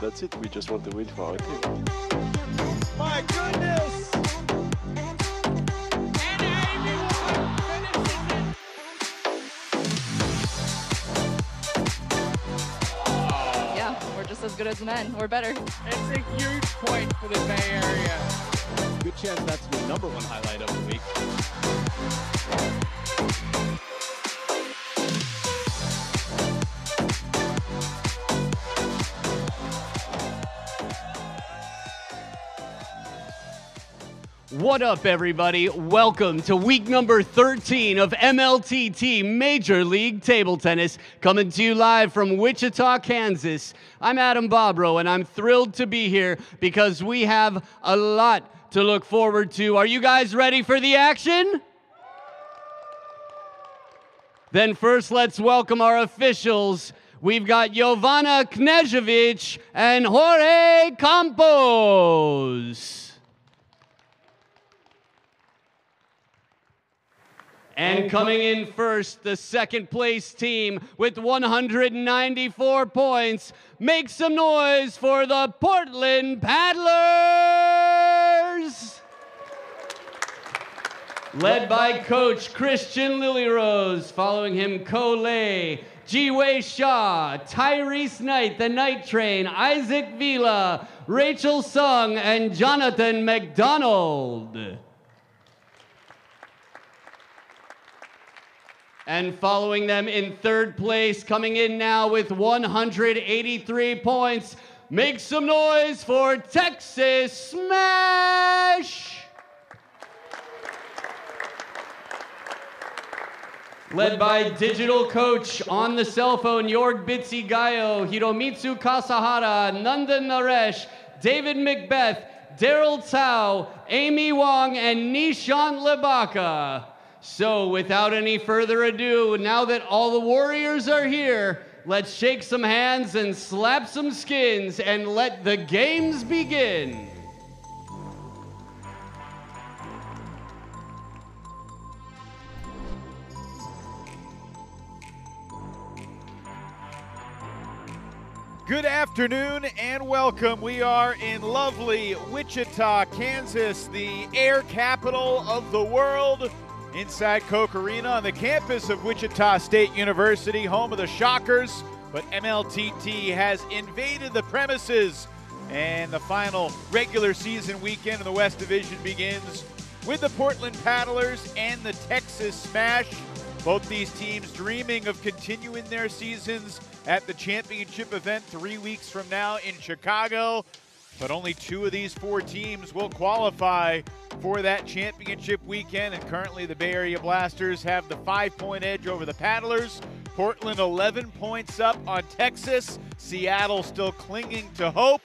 that's it. We just want to win for our team. My goodness! Yeah, we're just as good as the men. We're better. It's a huge point for the Bay Area. Good chance that's the number one highlight of the week. What up, everybody? Welcome to week number 13 of MLTT Major League Table Tennis, coming to you live from Wichita, Kansas. I'm Adam Bobrow, and I'm thrilled to be here because we have a lot to look forward to. Are you guys ready for the action? Then first, let's welcome our officials. We've got Jovana Knežević and Jorge Campos. And coming in first, the second place team with 194 points. Make some noise for the Portland Paddlers! Led by Coach Christian Lilyrose, following him Ko-Lei, Ji-Wei Shaw, Tyrese Knight, the Night Train, Isaac Vila, Rachel Sung, and Jonathan McDonald. And following them in third place, coming in now with 183 points, make some noise for Texas Smash! Led by digital coach on the cell phone, Jorg Bitsi Gayo, Hiromitsu Kasahara, Nandan Naresh, David McBeath, Daryl Tao, Amy Wong, and Nishant Lebaka. So without any further ado, now that all the warriors are here, let's shake some hands and slap some skins and let the games begin. Good afternoon and welcome. We are in lovely Wichita, Kansas, the air capital of the world. Inside Koch Arena on the campus of Wichita State University, home of the Shockers, but MLTT has invaded the premises, and the final regular season weekend of the West Division begins with the Portland Paddlers and the Texas Smash. Both these teams dreaming of continuing their seasons at the championship event 3 weeks from now in Chicago. But only two of these four teams will qualify for that championship weekend, and currently the Bay Area Blasters have the 5-point edge over the Paddlers. Portland 11 points up on Texas. Seattle still clinging to hope.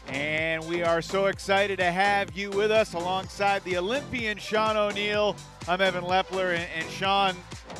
And we are so excited to have you with us alongside the Olympian Sean O'Neill. I'm Evan Lepler, and Sean,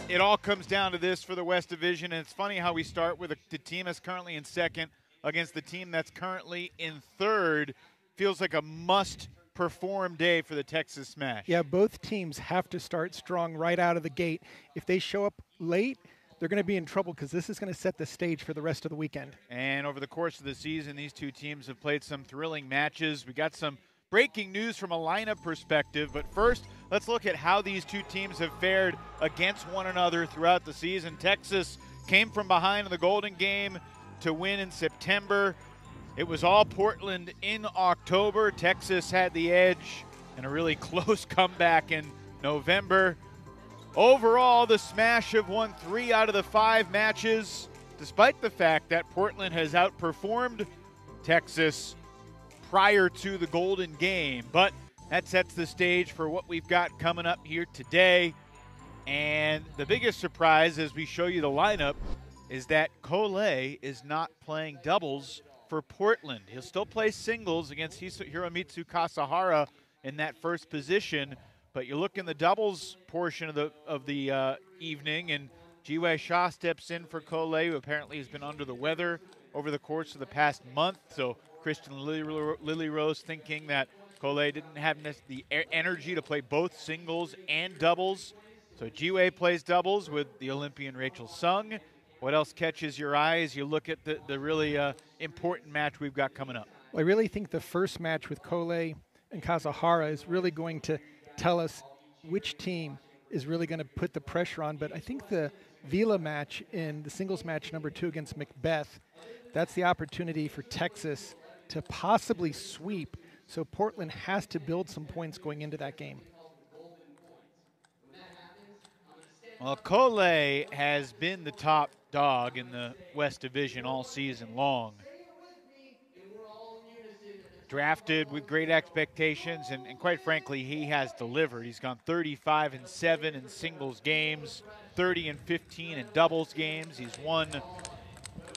it all comes down to this for the West Division, and it's funny how we start with the team that's currently in second against the team that's currently in third. Feels like a must-perform day for the Texas Smash. Yeah, both teams have to start strong right out of the gate. If they show up late, they're going to be in trouble because this is going to set the stage for the rest of the weekend. And over the course of the season, these two teams have played some thrilling matches. We got some breaking news from a lineup perspective, but first, let's look at how these two teams have fared against one another throughout the season. Texas came from behind in the Golden Game to win in September. It was all Portland in October. Texas had the edge and a really close comeback in November. Overall, the Smash have won 3 out of the 5 matches, despite the fact that Portland has outperformed Texas prior to the Golden Game. But that sets the stage for what we've got coming up here today. And the biggest surprise as we show you the lineup is that Ko-Lei is not playing doubles for Portland. He'll still play singles against Hiromitsu Kasahara in that first position. But you look in the doubles portion of the evening, and Ji-Wei Shaw steps in for Ko-Lei, who apparently has been under the weather over the course of the past month. So Christian Lilyrose thinking that Ko-Lei didn't have the energy to play both singles and doubles So Ji-Wei plays doubles with the Olympian Rachel Sung. What else catches your eye as you look at the really important match we've got coming up? Well, I really think the first match with Kole and Kazahara is really going to tell us which team is really going to put the pressure on. But I think the Vila match in the singles match number 2 against McBeath, that's the opportunity for Texas to possibly sweep. So Portland has to build some points going into that game. Well, Kole has been the top dog in the West Division all season long. Drafted with great expectations, and quite frankly, he has delivered. He's gone 35-7 in singles games, 30-15 in doubles games. He's won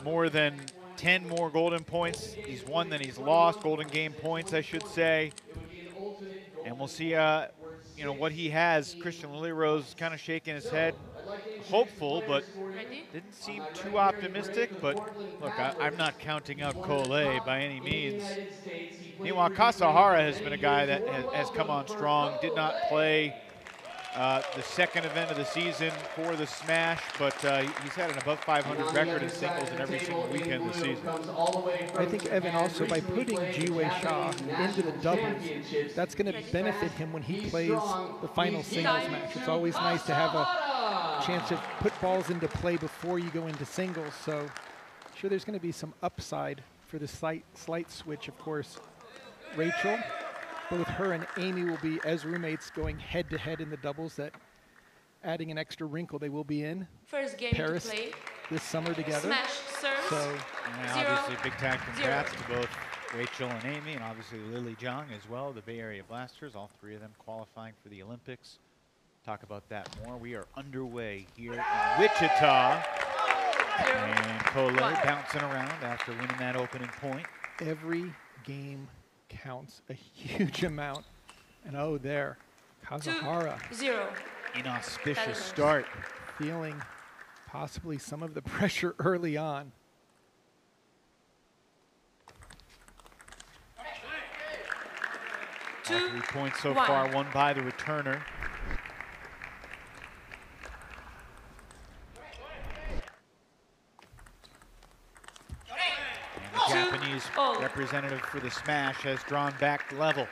more than 10 more golden points. He's won than he's lost, golden game points, I should say. And we'll see, what he has. Christian Lilyrose kind of shaking his head, hopeful, but didn't seem too optimistic. But look, I'm not counting out Kole by any means. Meanwhile, Kasahara has been a guy that has come on strong. Did not play the second event of the season for the Smash, but he's had an above 500 record in singles in every single weekend this season. I think, Evan, also by putting Ji-Wei Shaw into the doubles, that's going to benefit him when he plays the final singles match. It's always nice to have a chance to put balls into play before you go into singles. So I'm sure there's going to be some upside for the slight switch, of course. Rachel, both her and Amy will be as roommates going head-to-head in the doubles, that adding an extra wrinkle. They will be in First game Paris to play. this summer together. Smash serves. So Obviously, big tag congrats to both Rachel and Amy, and obviously Lily Zhang as well, the Bay Area Blasters, all three of them qualifying for the Olympics. Talk about that more. We are underway here in Wichita. And Kole bouncing around after winning that opening point. every game counts a huge amount. And oh, there, Kazahara 2-0. Inauspicious start. feeling possibly some of the pressure early on. All 3 points so far, won by the returner. And the Japanese representative for the Smash has drawn back level.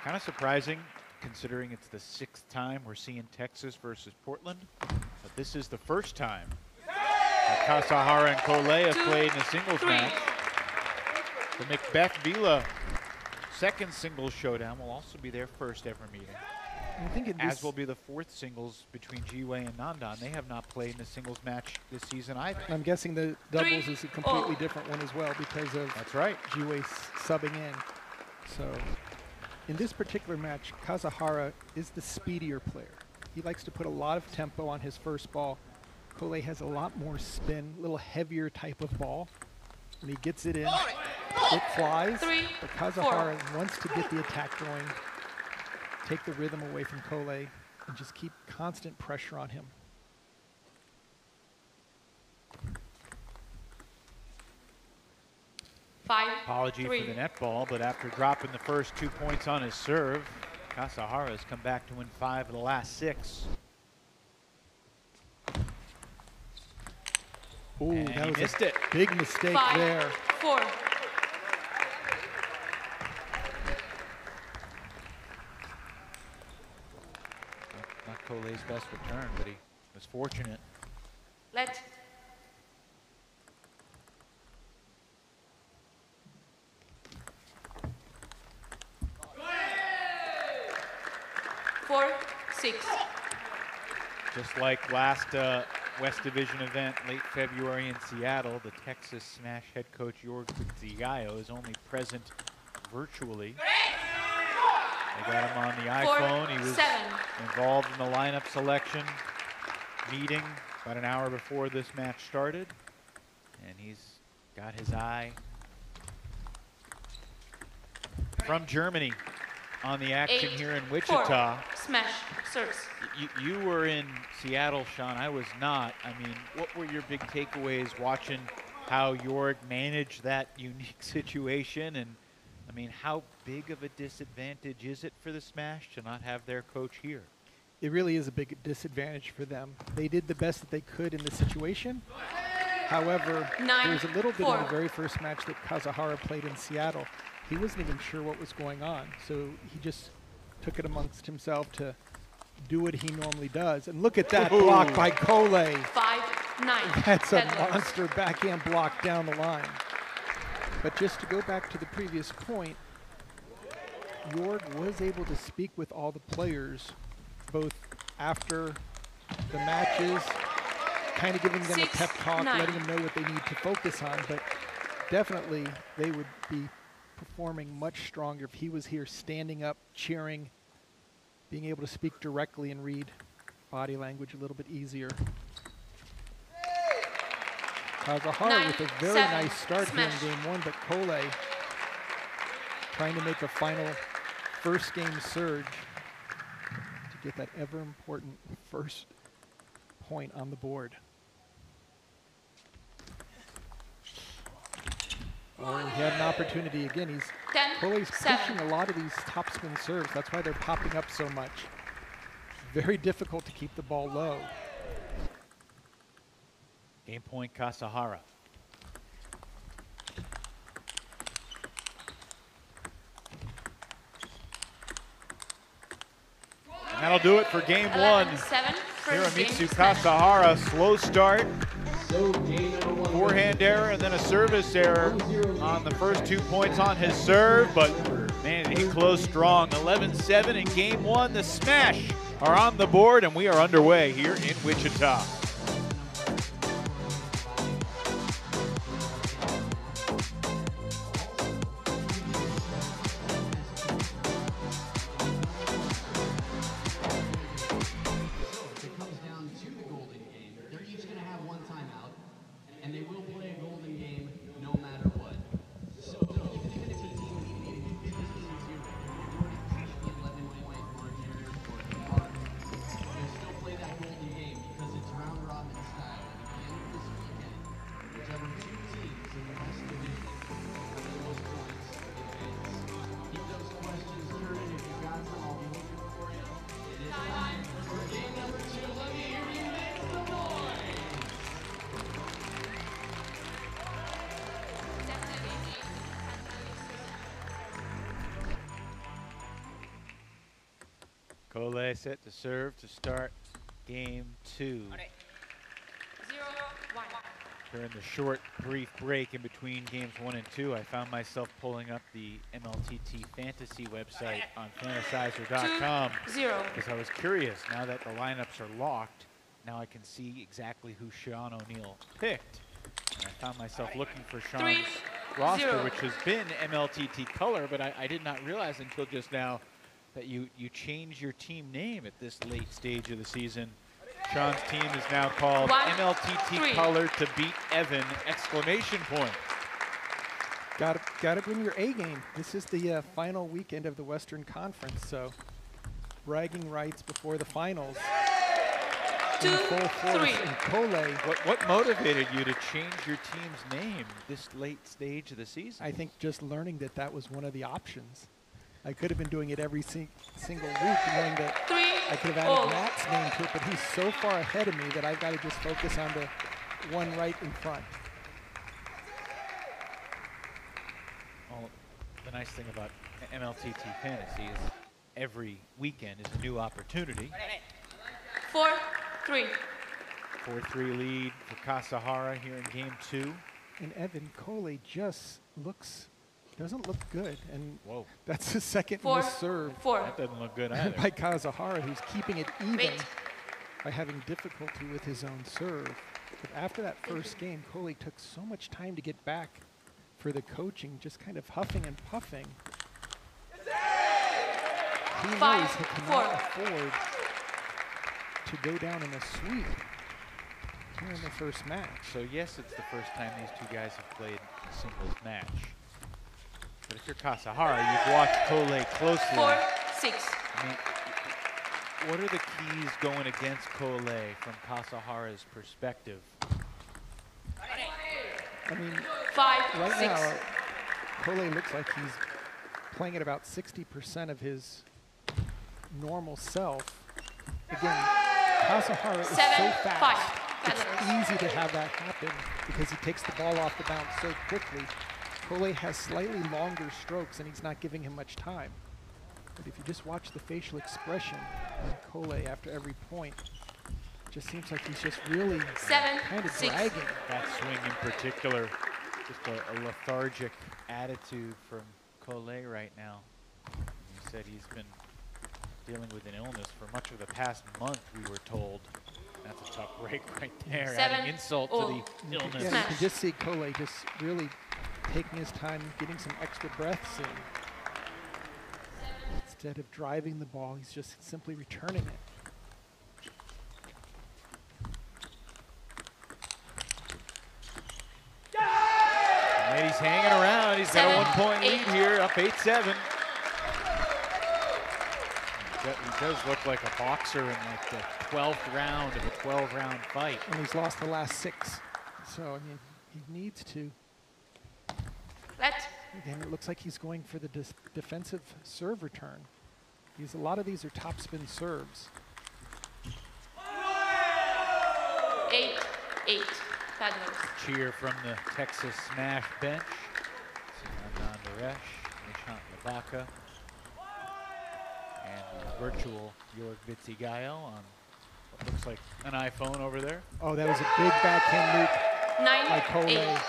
Kind of surprising, considering it's the 6th time we're seeing Texas versus Portland. But this is the first time that Kasahara and Kole have played in a singles match. The McBeath Vila second singles showdown will also be their first ever meeting. I think as will be the 4th singles between Ji-Wei and Nandan. They have not played in a singles match this season either. I'm guessing the doubles is a completely different one as well because of Ji-Wei subbing in. So in this particular match, Kazahara is the speedier player. He likes to put a lot of tempo on his first ball. Kole has a lot more spin, a little heavier type of ball. When he gets it in, it flies. But Kazahara wants to get the attack going, take the rhythm away from Kole, and just keep constant pressure on him. Apology for the net ball, but after dropping the first 2 points on his serve, Kasahara has come back to win 5 of the last 6. Ooh, and that was missed a it. Big mistake there. 5-4. Not Kole's best return, but he was fortunate. Let. Four, 6. Just like last West Division event, late February in Seattle, the Texas Smash head coach Jorg Zigayo is only present virtually. They got him on the iPhone. He was involved in the lineup selection meeting about an hour before this match started. And he's got his eye from Germany on the action here in Wichita. Smash serves. You were in Seattle, Sean. I was not. I mean, what were your big takeaways watching how Jorg managed that unique situation and I mean, how big of a disadvantage is it for the Smash to not have their coach here? It really is a big disadvantage for them. They did the best that they could in the situation. However, there was a little bit in the very first match that Kazuhara played in Seattle. He wasn't even sure what was going on, so he just took it amongst himself to do what he normally does. And look at that block by Cole. 5-9. That's a monster backhand block down the line. But just to go back to the previous point, Jorg was able to speak with all the players, both after the matches, kind of giving them a pep talk, letting them know what they need to focus on. But definitely they would be performing much stronger if he was here standing up, cheering, being able to speak directly and read body language a little bit easier. Kazuhara with a very nice start here in game one, but Cole trying to make a final first game surge to get that ever important first point on the board. Oh, he had an opportunity again. Cole's pushing a lot of these topspin serves. That's why they're popping up so much. Very difficult to keep the ball low. Game point, Kazuhara. And that'll do it for game one. Hiromitsu Kazuhara, slow start. Forehand error and then a service error on the first 2 points on his serve, but man, he closed strong. 11-7 in game one. The Smash are on the board, and we are underway here in Wichita. Cole set to serve to start game two. During the short, brief break in between games 1 and 2, I found myself pulling up the MLTT Fantasy website on Fantasizer.com because I was curious. Now that the lineups are locked, now I can see exactly who Sean O'Neill picked. And I found myself looking for Sean's roster, which has been MLTT color, but I did not realize until just now that you change your team name at this late stage of the season. Sean's team is now called MLTT Color to beat Evan! Exclamation point. Gotta bring your A game. This is the final weekend of the Western Conference, so bragging rights before the finals. In full force. And Cole. What motivated you to change your team's name this late stage of the season? I think just learning that that was one of the options. I could have been doing it every single week, knowing that I could have added Matt's name to it, but he's so far ahead of me that I've got to just focus on the one right in front. Well, the nice thing about MLTT Fantasy is every weekend is a new opportunity. 4-3. 4-3 lead for Kazuhara here in game two. And Evan, Cole just doesn't look good, and that's the second missed serve. That doesn't look good either. By Kazuhara, who's keeping it even by having difficulty with his own serve. But after that first game, Cole took so much time to get back for the coaching, just kind of huffing and puffing. He knows he cannot afford to go down in a sweep here in the first match. So yes, it's the first time these two guys have played a singles match. But if you're Kazuhara, you've watched Cole closely. 4-6. I mean, what are the keys going against Cole from Kazuhara's perspective? I mean, 5-6. right now, Cole looks like he's playing at about 60% of his normal self. Again, Kasahara is so fast. It's easy to have that happen because he takes the ball off the bounce so quickly. Kole has slightly longer strokes and he's not giving him much time. But if you just watch the facial expression of Kole after every point, it just seems like he's just really kind of dragging. That swing in particular, just a lethargic attitude from Kole right now. He said he's been dealing with an illness for much of the past month, we were told. That's a tough break right there, adding insult to the illness. Yeah, you can just see Kole just really taking his time, getting some extra breaths in. Instead of driving the ball, he's just simply returning it. And he's hanging around. He's got a 1-point lead here, up 8-7. He does look like a boxer in like the 12th round of a 12-round fight. And he's lost the last 6. So, I mean, he needs to. Again, it looks like he's going for the defensive serve return. A lot of these are topspin serves. 8-8. Paddlers. Cheer from the Texas Smash bench. Sinan Naresh, Nishant Labaka, and the virtual Jorg Vitzigayo on what looks like an iPhone over there. Oh, that was a big backhand loop by Kole.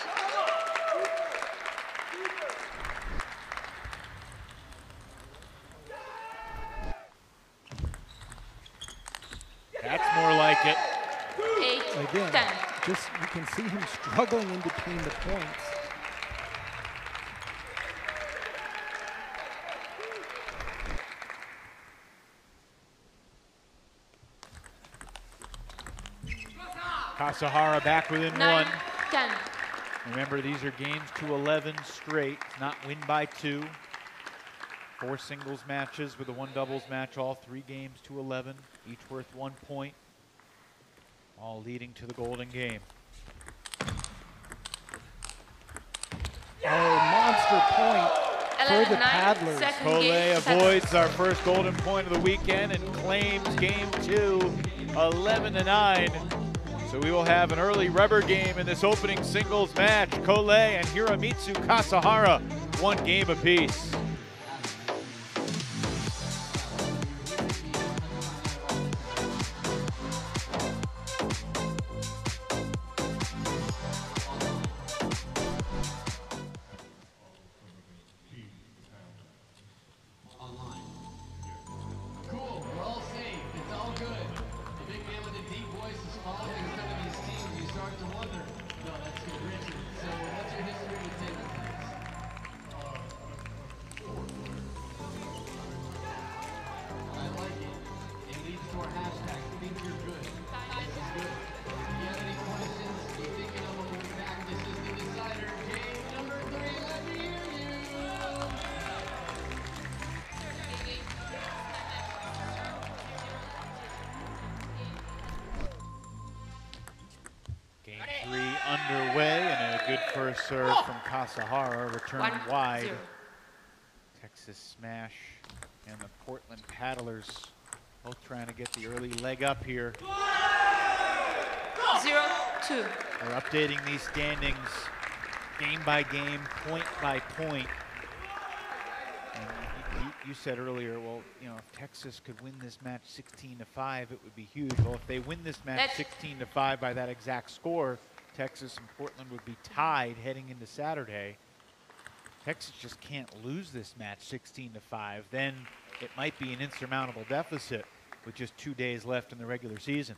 That's more like it. 8-10. Again, just you can see him struggling in between the points. Kasahara back within 9-10. 1. Remember, these are games to 11 straight, not win by 2. 4 singles matches with a 1 doubles match, all 3 games to 11, each worth 1 point, all leading to the golden game. Oh, monster point for the Paddlers. Kole avoids our first golden point of the weekend and claims game 2, 11-9. So we will have an early rubber game in this opening singles match. Kole and Hiromitsu Kasahara, 1 game apiece. Underway and a good first serve from Kasahara, return wide. Texas Smash and the Portland Paddlers both trying to get the early leg up here. 0-2. We're updating these standings game by game, point by point. And you said earlier, well, you know, if Texas could win this match 16-5, it would be huge. Well, if they win this match 16-5 by that exact score, Texas and Portland would be tied heading into Saturday. Texas just can't lose this match 16-5. Then it might be an insurmountable deficit with just 2 days left in the regular season.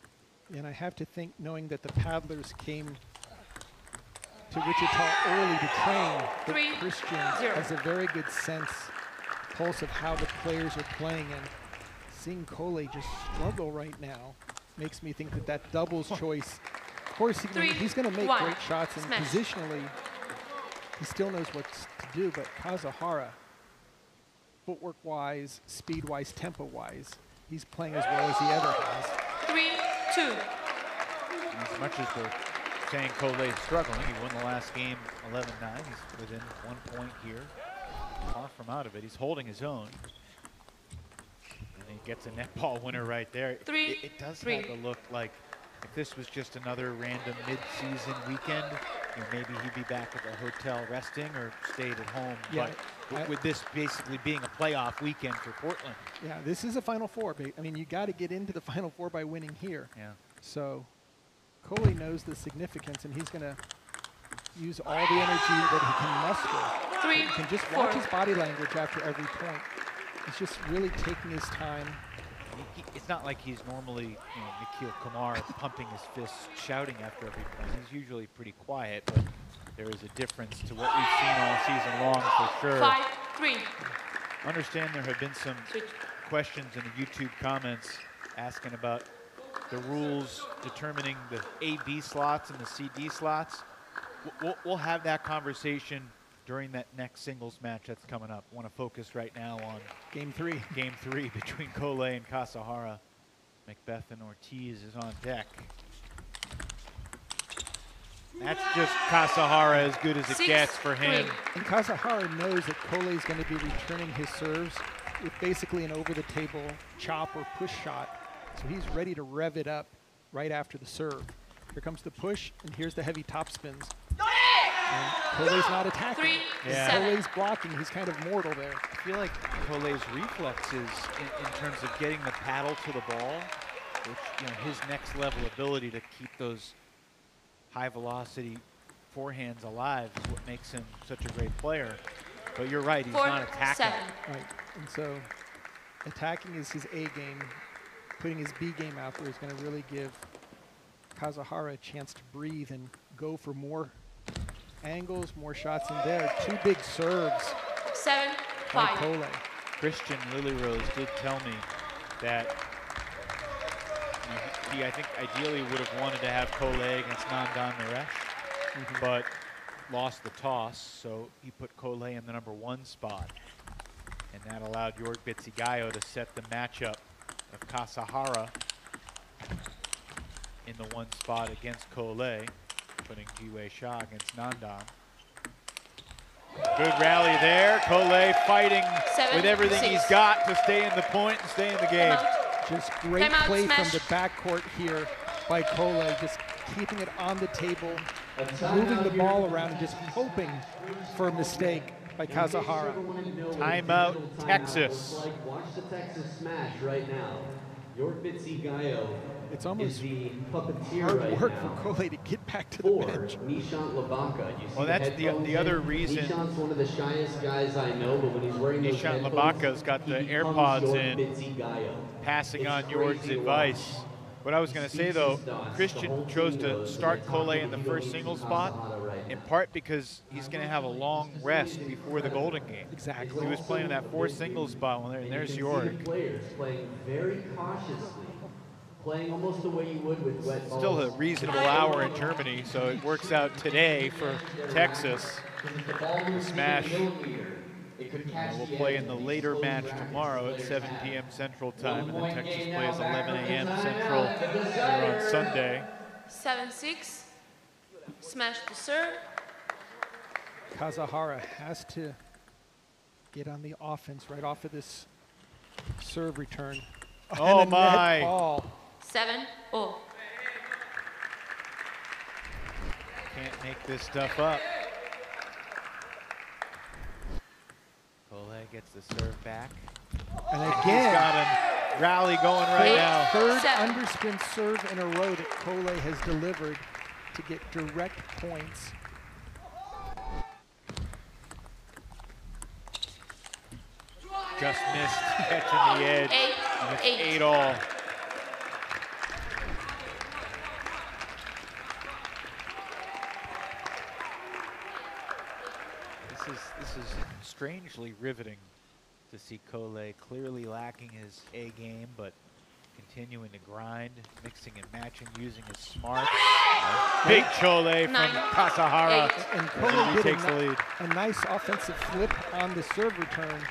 And I have to think, knowing that the Paddlers came to Wichita early to train, that Christian has a very good pulse of how the players are playing, and seeing Kole just struggle right now makes me think that that doubles choice, of course he's going to make great shots, and positionally he still knows what to do, but Kasahara, footwork wise, speed wise, tempo wise, he's playing as well as he ever has. 3-2. As much as we're saying Kole is struggling, he won the last game 11-9. He's within 1 point here. far from out of it. He's holding his own. And he gets a net ball winner right there. It does have to look like if this was just another random mid-season weekend, you know, maybe he'd be back at the hotel resting or stayed at home. Yeah, but with this basically being a playoff weekend for Portland. Yeah, this is a Final Four. I mean, you got to get into the Final Four by winning here. Yeah. So Coley knows the significance, and he's going to use all the energy that he can muster. You can just watch his body language after every point. He's just really taking his time. It's not like he's normally, you know, Nikhil Kumar pumping his fists, shouting after every point. He's usually pretty quiet, but there is a difference to what we've seen all season long for sure. 5-3. Understand there have been some questions in the YouTube comments asking about the rules determining the A-B slots and the C-D slots. We'll have that conversation during that next singles match that's coming up. I want to focus right now on Game 3. Game 3 between Coley and Kasahara. McBeath and Ortiz is on deck. That's just Kasahara as good as it gets for him. And Kasahara knows that Coley is going to be returning his serves with basically an over-the-table chop or push shot. So he's ready to rev it up right after the serve. Here comes the push, and here's the heavy topspins. And Coley's not attacking. Coley's blocking. He's kind of mortal there. I feel like Coley's reflexes in terms of getting the paddle to the ball, which, you know, his next level ability to keep those high velocity forehands alive is what makes him such a great player. But you're right, he's not attacking. Right, and so attacking is his A game. Putting his B game out there is going to really give Kasahara a chance to breathe and go for more angles, more shots in there. Two big serves. 7-5. Coley. Christian Lilyrose did tell me that he, I think, ideally would have wanted to have Coley against Nandan Naresh, but lost the toss, so he put Coley in the #1 spot. And that allowed Jorg Bitsigayo to set the matchup of Kasahara in the 1 spot against Coley, putting Jiwei Shah against Nandan. Good rally there. Coley fighting with everything he's got to stay in the point and stay in the game. Just great play from the backcourt here by Coley, just keeping it on the table, moving the ball around and just hoping for a mistake by Kasahara. Timeout, Texas. Watch the Texas smash right now. Jorg Bitsigayo. It's almost the puppeteer hard work for Coley to get back to the bench. Nishant Labaka. Well, that's the other reason. Nishant's one of the shyest guys I know, but when he's wearing those Nishant headphones, Labaka's got the AirPods in, passing on Jorg's advice. What I was going to say, though, Christian chose to start Coley in the first singles spot, in part because he's going to have a long rest before the Golden Game. Exactly. He was playing in that 4th singles spot, and there's Jorg. Players playing very cautiously, playing almost the way you would with wet balls. Still a reasonable hour in Germany, so it works out today for Texas. The smash. We'll play in the later match tomorrow at 7 p.m. Central Time, and then Texas plays 11 a.m. Central here on Sunday. 7-6. Smash to serve. Kasahara has to get on the offense right off of this serve return. Oh my! 7-0. Can't make this stuff up. Coley gets the serve back. And He's again, got a rally going right now. third underspin serve in a row that Coley has delivered to get direct points. Just missed catching the edge. And it's 8-all. This is strangely riveting to see Coley clearly lacking his A game, but continuing to grind, mixing and matching, using his smarts. Big Chole from Kasahara. And Coley takes the did lead. a nice offensive flip on the serve return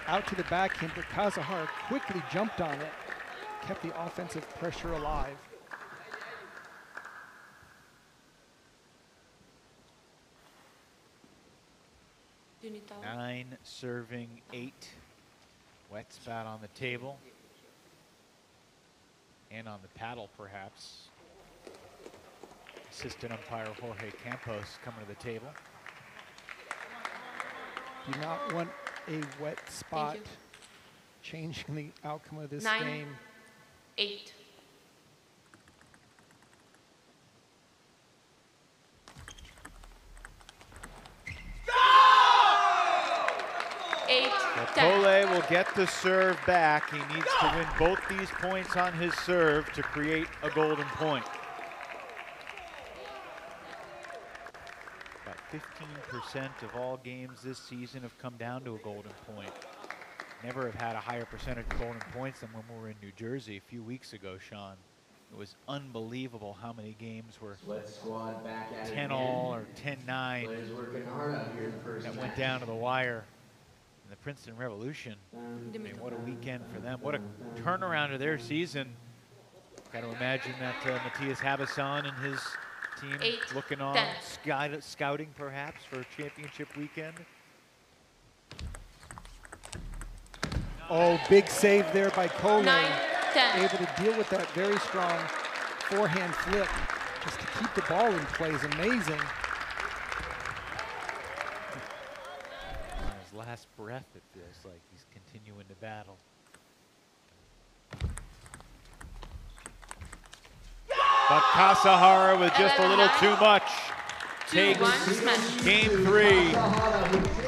out to the backhand, but Kasahara quickly jumped on it, kept the offensive pressure alive. You need 9 serving 8. Wet spot on the table. And on the paddle, perhaps. Assistant umpire Jorge Campos coming to the table. Do not want a wet spot changing the outcome of this 9, game. 8. Cole will get the serve back. He needs to win both these points on his serve to create a golden point. About 15% of all games this season have come down to a golden point. Never have had a higher percentage of golden points than when we were in New Jersey a few weeks ago, Sean. It was unbelievable how many games were 10-all or 10-9 that went down to the wire. And the Princeton Revolution, I mean, what a weekend for them. What a turnaround of their season. Got to imagine that Matthias Habasson and his team 8, looking on, 10. scouting perhaps for a championship weekend. Oh, big save there by Cole. 9, 10. Able to deal with that very strong forehand flip. Just to keep the ball in play is amazing. On his last breath, it feels like he's continuing to battle. But Kasahara with just a little too much. Takes game 3,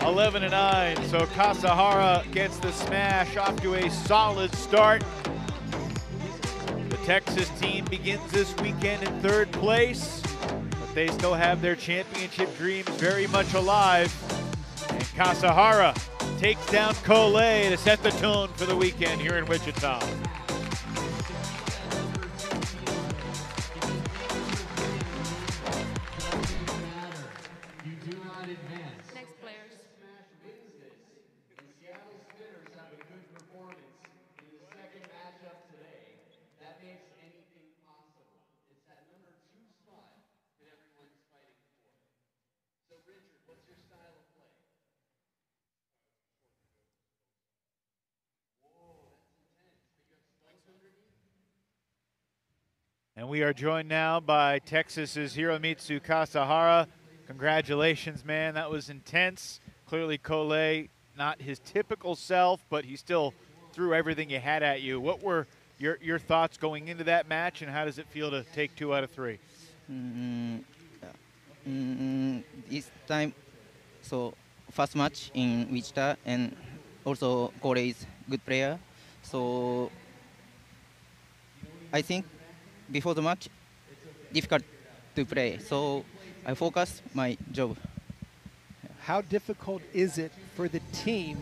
11-9. So Kasahara gets the smash, off to a solid start. The Texas team begins this weekend in 3rd place, but they still have their championship dreams very much alive. And Kasahara takes down Cole to set the tone for the weekend here in Wichita. Next players. And we are joined now by Texas's Hiromitsu Kasahara. Congratulations, man. That was intense. Clearly, Cole, not his typical self, but he still threw everything he had at you. What were your thoughts going into that match, and how does it feel to take 2 out of 3? This time, so first match in Wichita, and also Cole is good player. So I think before the match, difficult to play. So I focus my job. How difficult is it for the team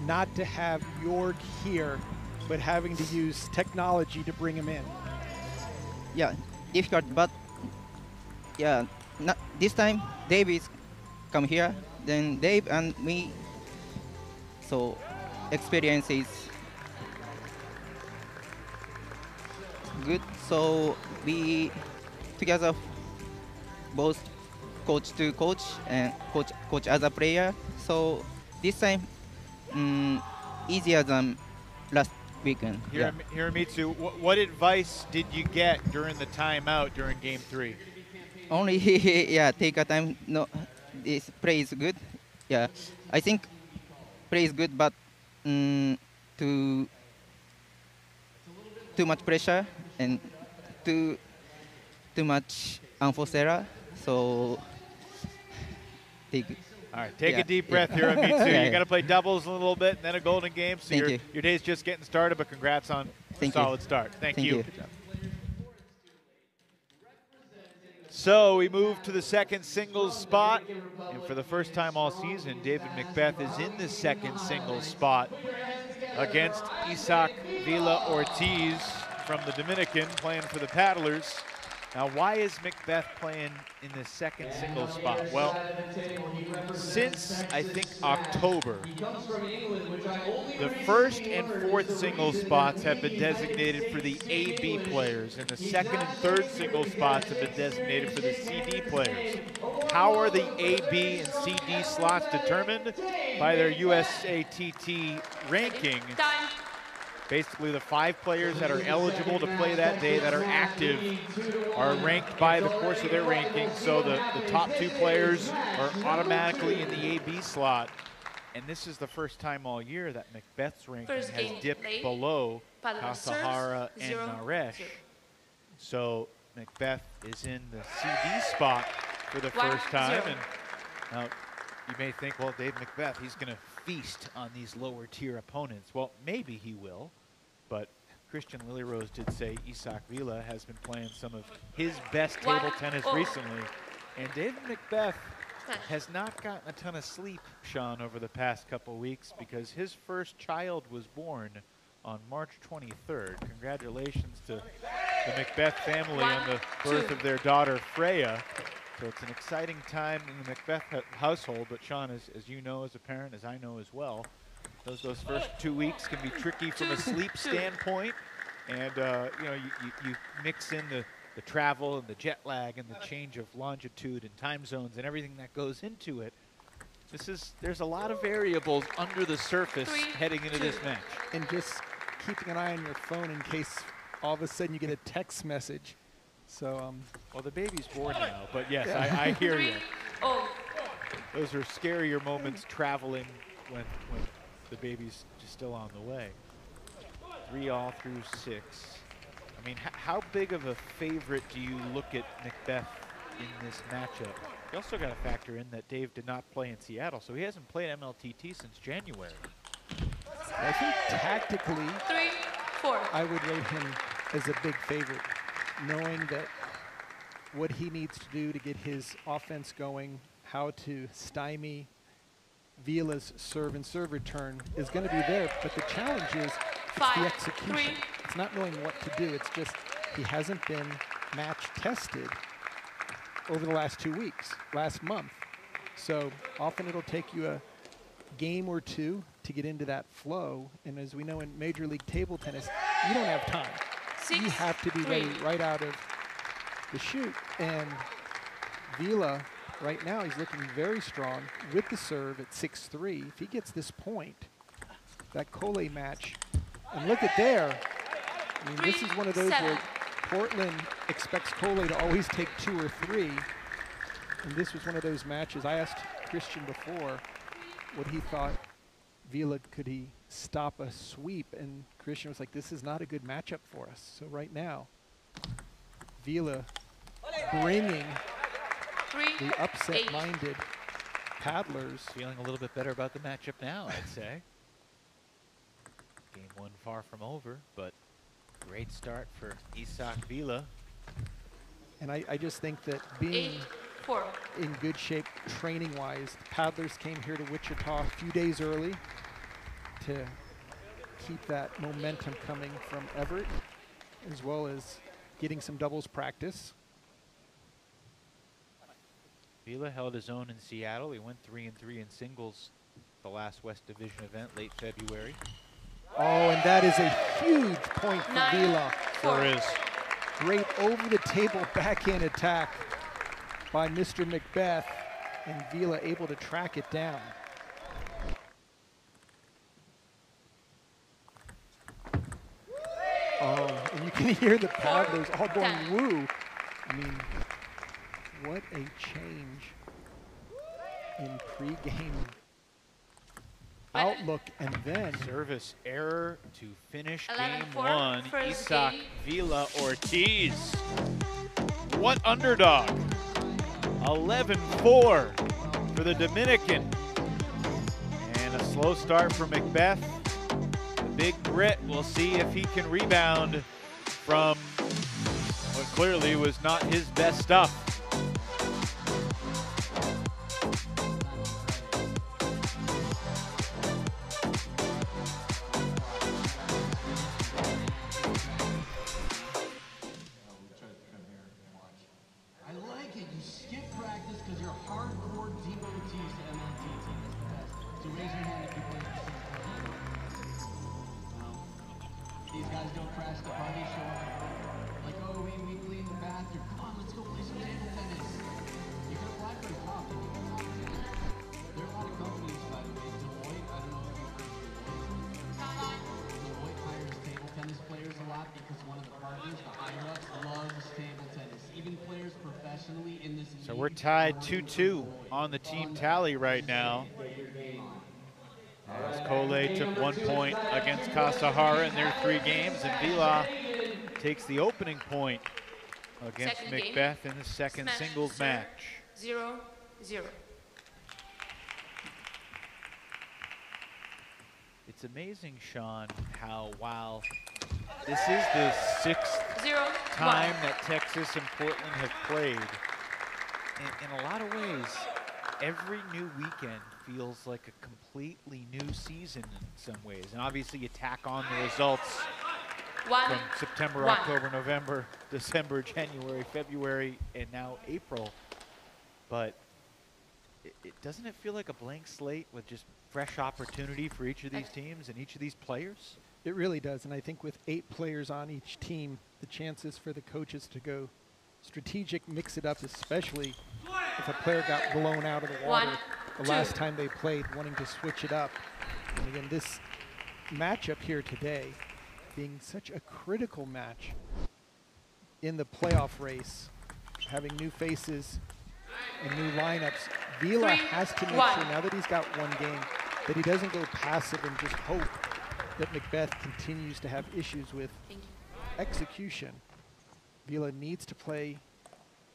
not to have Jorg here, but having to use technology to bring him in? Yeah, difficult, but yeah, not, this time Dave is come here, then Dave and me, so experience is good. So we together both coach to coach and coach as a player. So this time easier than last weekend. Hiromitsu, what advice did you get during the timeout during game 3? Only yeah, take a time. No, this play is good. Yeah, I think play is good, but too much pressure and too much unforced error. So take. All right, take a deep breath here on me too. You got to play doubles a little bit, and then a golden game. So Thank you. Your day's just getting started, but congrats on a solid start. Thank you. So we move to the second singles spot, and for the first time all season, David McBeath is in the second singles spot against Isaac Villa Ortiz from the Dominican, playing for the Paddlers. Now, why is McBeath playing in the second singles spot? Well, since I think October, the first and fourth singles spots have been designated for the AB players, and the second and third singles spots have been designated for the CD players. How are the AB and CD slots determined? By their USATT ranking. Basically, the 5 players that are eligible to play that day that are active are ranked by the course of their ranking. So the top 2 players are automatically in the AB slot. And this is the first time all year that McBeath's ranking has dipped below Kasahara and Naresh. So McBeath is in the CD spot for the first time. And now you may think, well, Dave McBeath, he's going to feast on these lower tier opponents. Well, maybe he will, but Christian Lilyrose did say Isak Vila has been playing some of his best table tennis recently. And David McBeath has not gotten a ton of sleep, Sean, over the past couple weeks because his first child was born on March 23rd. Congratulations to the McBeath family on the birth of their daughter, Freya. So it's an exciting time in the McBeath household, but Sean, as you know as a parent, as I know as well, those first 2 weeks can be tricky from a sleep standpoint. And you know, you mix in the travel and the jet lag and the change of longitude and time zones and everything that goes into it. There's a lot of variables under the surface heading into this match. And just keeping an eye on your phone in case all of a sudden you get a text message. So, well, the baby's born now, but yes, I hear you. Those are scarier moments traveling when the baby's just still on the way. 3-all through 6. I mean, how big of a favorite do you look at McBeath in this matchup? You also got to factor in that Dave did not play in Seattle, so he hasn't played MLTT since January. I think tactically, I would rate him as a big favorite, knowing that what he needs to do to get his offense going, how to stymie Vila's serve and serve return is going to be there. But the challenge is it's the execution. It's not knowing what to do. It's just he hasn't been match tested over the last 2 weeks, last month. So often it'll take you a game or two to get into that flow. And as we know in Major League Table Tennis, you don't have time. You have to be ready right out of the shoot. And Vila, right now, he's looking very strong with the serve at 6-3. If he gets this point, that Cole match, and look at there. I mean, this is one of those where Portland expects Cole to always take 2 or 3. And this was one of those matches. I asked Christian before what he thought Vila, could he stop a sweep? And Christian was like, this is not a good matchup for us. So right now, Vila bringing the upset-minded paddlers. Feeling a little bit better about the matchup now, I'd say. Game 1 far from over, but great start for Isak Vila. And I just think that being in good shape training-wise, paddlers came here to Wichita a few days early to keep that momentum coming from Everett, as well as getting some doubles practice. Vila held his own in Seattle. He went 3-3 in singles the last West Division event, late February. Oh, and that is a huge point for Vila. Sure is. Great over-the-table backhand attack by Mr. McBeath, and Vila able to track it down. Oh, and you can hear the paddlers all going woo. I mean, what a change in pregame outlook. And then service error to finish game 1. Isak Vila Ortiz. What underdog? 11-4 for the Dominican. And a slow start for McBeath. The big Brit, we'll see if he can rebound from what clearly was not his best stuff. guys don't crash the party, show up like, oh, we cleaned the bathroom. Come on, let's go play some table tennis. You can apply for a job. There are a lot of companies, by the way. Deloitte, I don't know if you've heard of Deloitte hires table tennis players a lot because one of the partners, the higher-ups, loves table tennis. Even players professionally in this league. So we're tied 2-2 on the team tally right now. As Cole took 1 point against Kasahara in their 3 games, and Vila takes the opening point against McBeath in the second singles match. 0-0. It's amazing, Sean, how while this is the 6th time that Texas and Portland have played, in a lot of ways, every new weekend feels like a completely new season in some ways. And obviously you tack on the results from September, October, November, December, January, February, and now April. But doesn't it feel like a blank slate with just fresh opportunity for each of these teams and each of these players? It really does, and I think with 8 players on each team, the chances for the coaches to go strategic, mix it up, especially if a player got blown out of the water the last time they played, wanting to switch it up. And again, this matchup here today being such a critical match in the playoff race, having new faces and new lineups, Vila has to make sure now that he's got 1 game that he doesn't go passive and just hope that McBeath continues to have issues with execution. Vila needs to play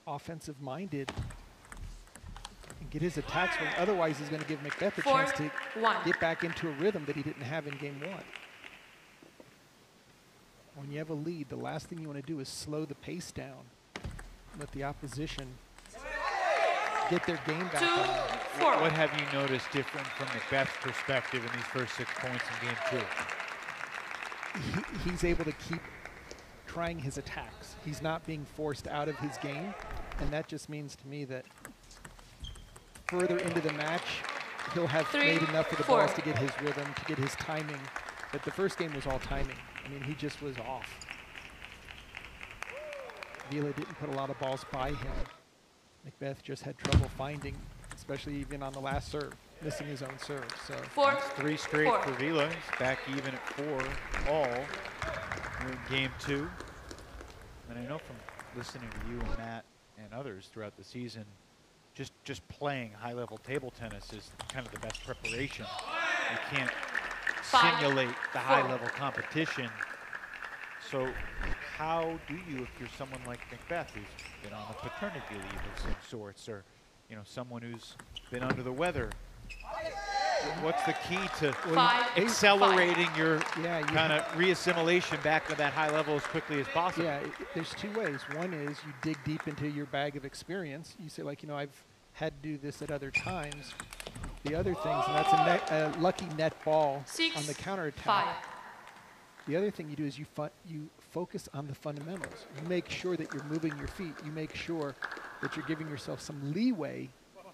offensive-minded and get his attacks going. Otherwise, he's going to give McBeath a chance to get back into a rhythm that he didn't have in game 1. When you have a lead, the last thing you want to do is slow the pace down. Let the opposition get their game back on. What have you noticed different from McBeath's perspective in these first 6 points in game 2? He's able to keep trying his attacks. He's not being forced out of his game, and that just means to me that further into the match, he'll have made enough of the balls to get his rhythm, to get his timing. But the first game was all timing. I mean, he just was off. Vila didn't put a lot of balls by him. McBeath just had trouble finding, especially even on the last serve, missing his own serve. So that's 3 straight for Vila. He's back even at 4 all in game 2. And I know from listening to you and Matt and others throughout the season, just playing high-level table tennis is kind of the best preparation. You can't simulate the high-level competition. So how do you, if you're someone like McBeath who's been on a paternity leave of some sorts, or someone who's been under the weather, what's the key to accelerating your kind of re-assimilation back to that high level as quickly as possible? Yeah, there's 2 ways. One is you dig deep into your bag of experience. You say, like, I've had to do this at other times. The other things, and that's a lucky net ball on the counterattack. The other thing you do is you focus on the fundamentals. You make sure that you're moving your feet. You make sure that you're giving yourself some leeway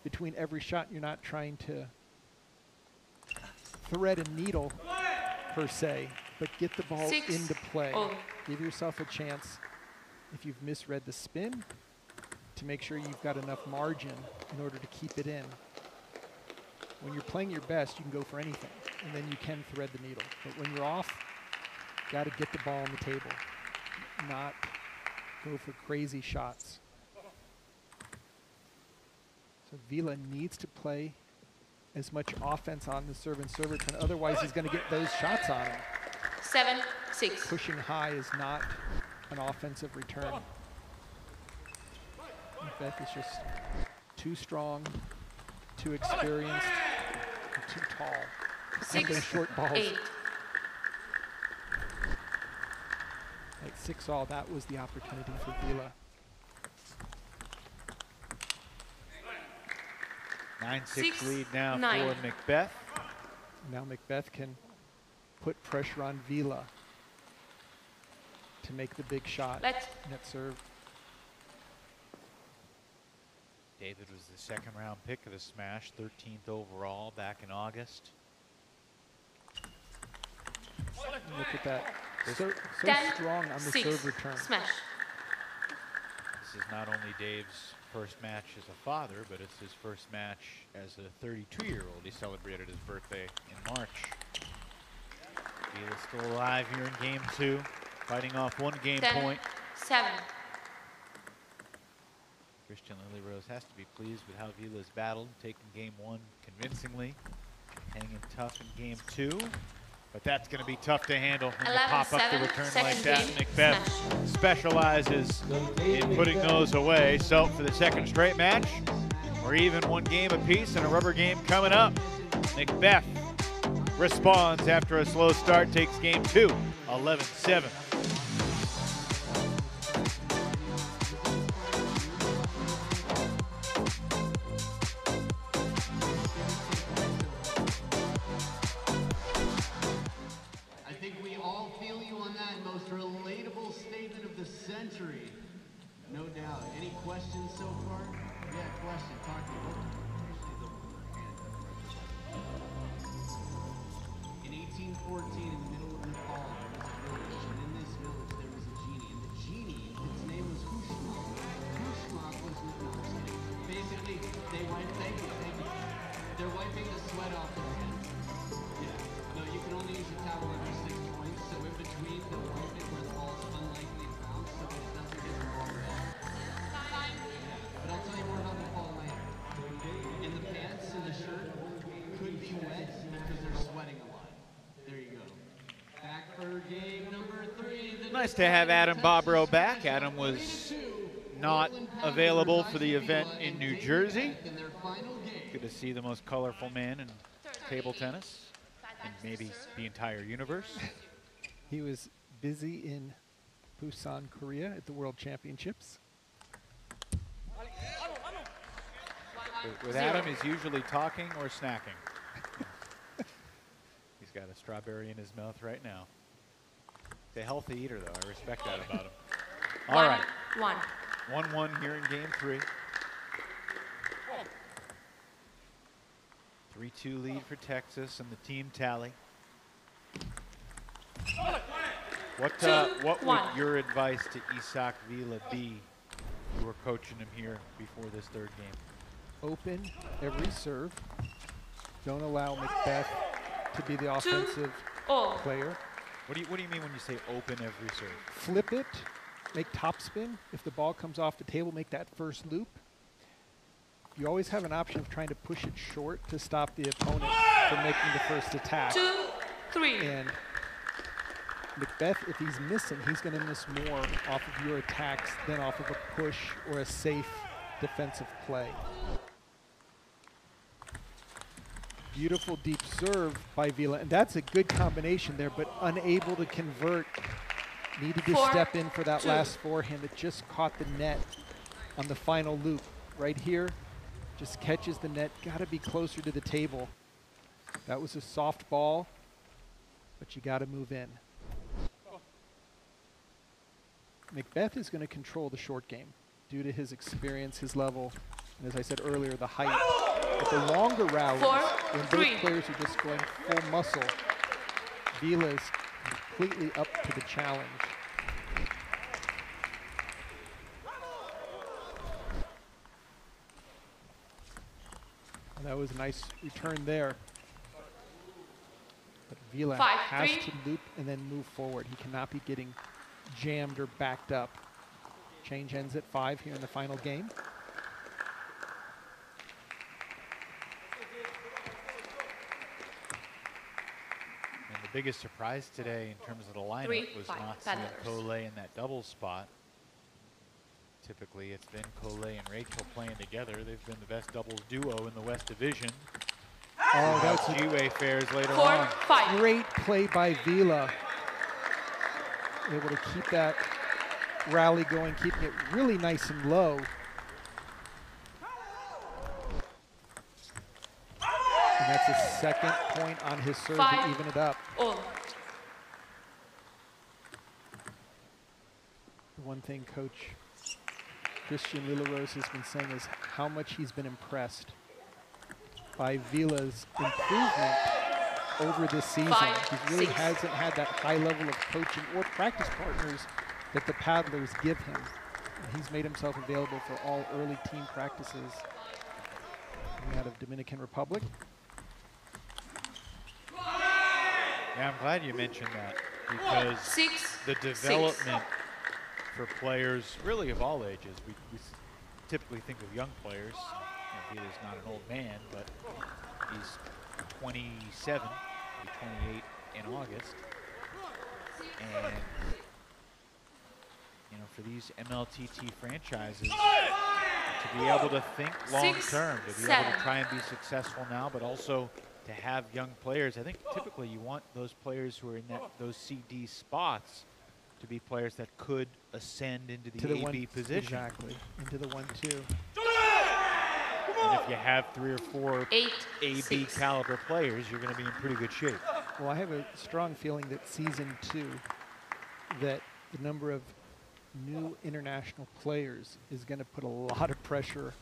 between every shot. You're not trying to thread a needle, per se, but get the ball into play. Give yourself a chance, if you've misread the spin, to make sure you've got enough margin in order to keep it in. When you're playing your best, you can go for anything, and then you can thread the needle. But when you're off, got to get the ball on the table, not go for crazy shots. So Vila needs to play as much offense on the serve and serve return. Otherwise, he's going to get those shots on him. 7-6. Pushing high is not an offensive return. McBeath is just too strong, too experienced, and too tall. And those short balls. 8. At 6-all, that was the opportunity for Vila. 9-6 lead now for McBeath. Now McBeath can put pressure on Vila to make the big shot. Net serve. David was the 2nd round pick of the Smash, 13th overall back in August. Look at that So 10, strong on the 6. serve return. Smash. This is not only Dave's first match as a father, but it's his first match as a 32-year-old. He celebrated his birthday in March. Vila's still alive here in game 2, fighting off 1 game 10, point. 7. Christian Lilyrose has to be pleased with how Vila's battled, taking game 1 convincingly, hanging tough in game 2. But that's going to be tough to handle when you pop up the return like that. McBeath specializes in putting those away. So for the second straight match, we're even 1 game apiece and a rubber game coming up. McBeath responds after a slow start, takes game 2, 11-7. Century. No doubt. Any questions so far? Yeah, question. Talk to me. In 1814, in the middle of Nepal, there was a village, and in this village there was a genie, and the genie, its name was Hushmak. Hushmak was basically they're wiping the sweat off their hands. Yeah. No, you can only use a towel every 6 points, so in between the wiping where the ball's unlikely to bounce, so that it doesn't get the ball red. But I'll tell you more about the ball later. And the pants and the shirt could be wet because they're sweating a lot. There you go. Back for game number 3. Nice to have Adam Bobrow back. Adam was not available for the event in New Jersey. Good to see the most colorful man in table tennis and maybe the entire universe. He was busy in Busan, Korea at the World Championships. With Adam, he's usually talking or snacking. He's got a strawberry in his mouth right now. He's a healthy eater, though. I respect that about him. All right. 1-1 here in game 3. 3-2 lead for Texas and the team tally. What would your advice to Isak Vila be? You were coaching him here before this 3rd game. Open every serve. Don't allow McBeath to be the offensive player. What do you mean when you say open every serve? Flip it, make topspin. If the ball comes off the table, make that first loop. You always have an option of trying to push it short to stop the opponent from making the first attack. 2, 3. And McBeath, if he's missing, he's going to miss more off of your attacks than off of a push or a safe defensive play. Beautiful deep serve by Vila, and that's a good combination there, but unable to convert. Needed to step in for that last forehand that just caught the net on the final loop. Right here, just catches the net, gotta be closer to the table. That was a soft ball, but you gotta move in. McBeath is gonna control the short game due to his experience, his level, and as I said earlier, the height. But the longer rallies, when both players are just going full muscle, Vila is completely up to the challenge. And that was a nice return there. But Vila has to loop and then move forward. He cannot be getting jammed or backed up. Change ends at 5 here in the final game. And the biggest surprise today in terms of the lineup was not seeing Collet in that double spot. Typically, it's been Collet and Rachel playing together. They've been the best doubles duo in the West Division. Oh, that's G-Way fares later on. Great play by Vila. Able to keep that rally going, keeping it really nice and low. And that's his 2nd point on his serve to even it up. The one thing Coach Christian Lilyrose has been saying is how much he's been impressed by Vila's improvement over this season. 5, He really 6. hasn't had that high level of coaching or practice partners that the paddlers give him. And he's made himself available for all early team practices coming out of Dominican Republic. Yeah, I'm glad you mentioned that, because 6, the development for players really of all ages, we typically think of young players. You know, Vila's not an old man, but he's 27, he'll be 28 in August. And you know, for these MLTT franchises, to be able to think long term, to be able to try and be successful now, but also to have young players. I think typically you want those players who are in those CD spots to be players that could ascend into the AB position. Exactly, into the 1-2. And if you have 3 or 4 8, AB 6. caliber players, you're going to be in pretty good shape. Well, I have a strong feeling that season 2, that the number of new international players is going to put a lot of pressure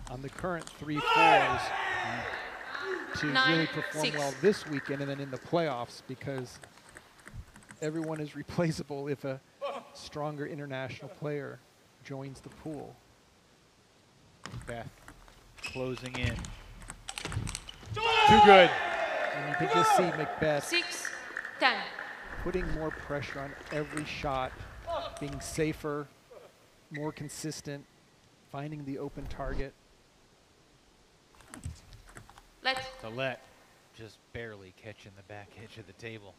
on the current 3-4s to 9, really perform 6. well this weekend and then in the playoffs, because everyone is replaceable if a stronger international player joins the pool. Beth closing in. Too good. And you can just see McBeath 6, 10. putting more pressure on every shot, being safer, more consistent, finding the open target. To let just barely catching the back edge of the table.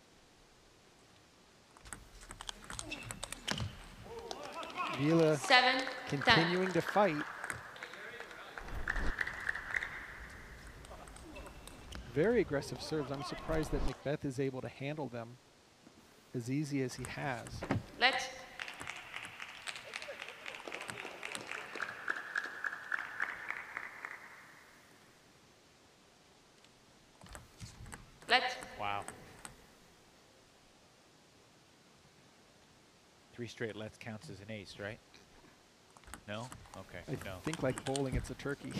Vila 7, 10. continuing to fight. Very aggressive serves. I'm surprised that McBeath is able to handle them as easy as he has. Let's. Wow. 3 straight lets counts as an ace, right? No? Okay, I no. think like bowling, it's a turkey.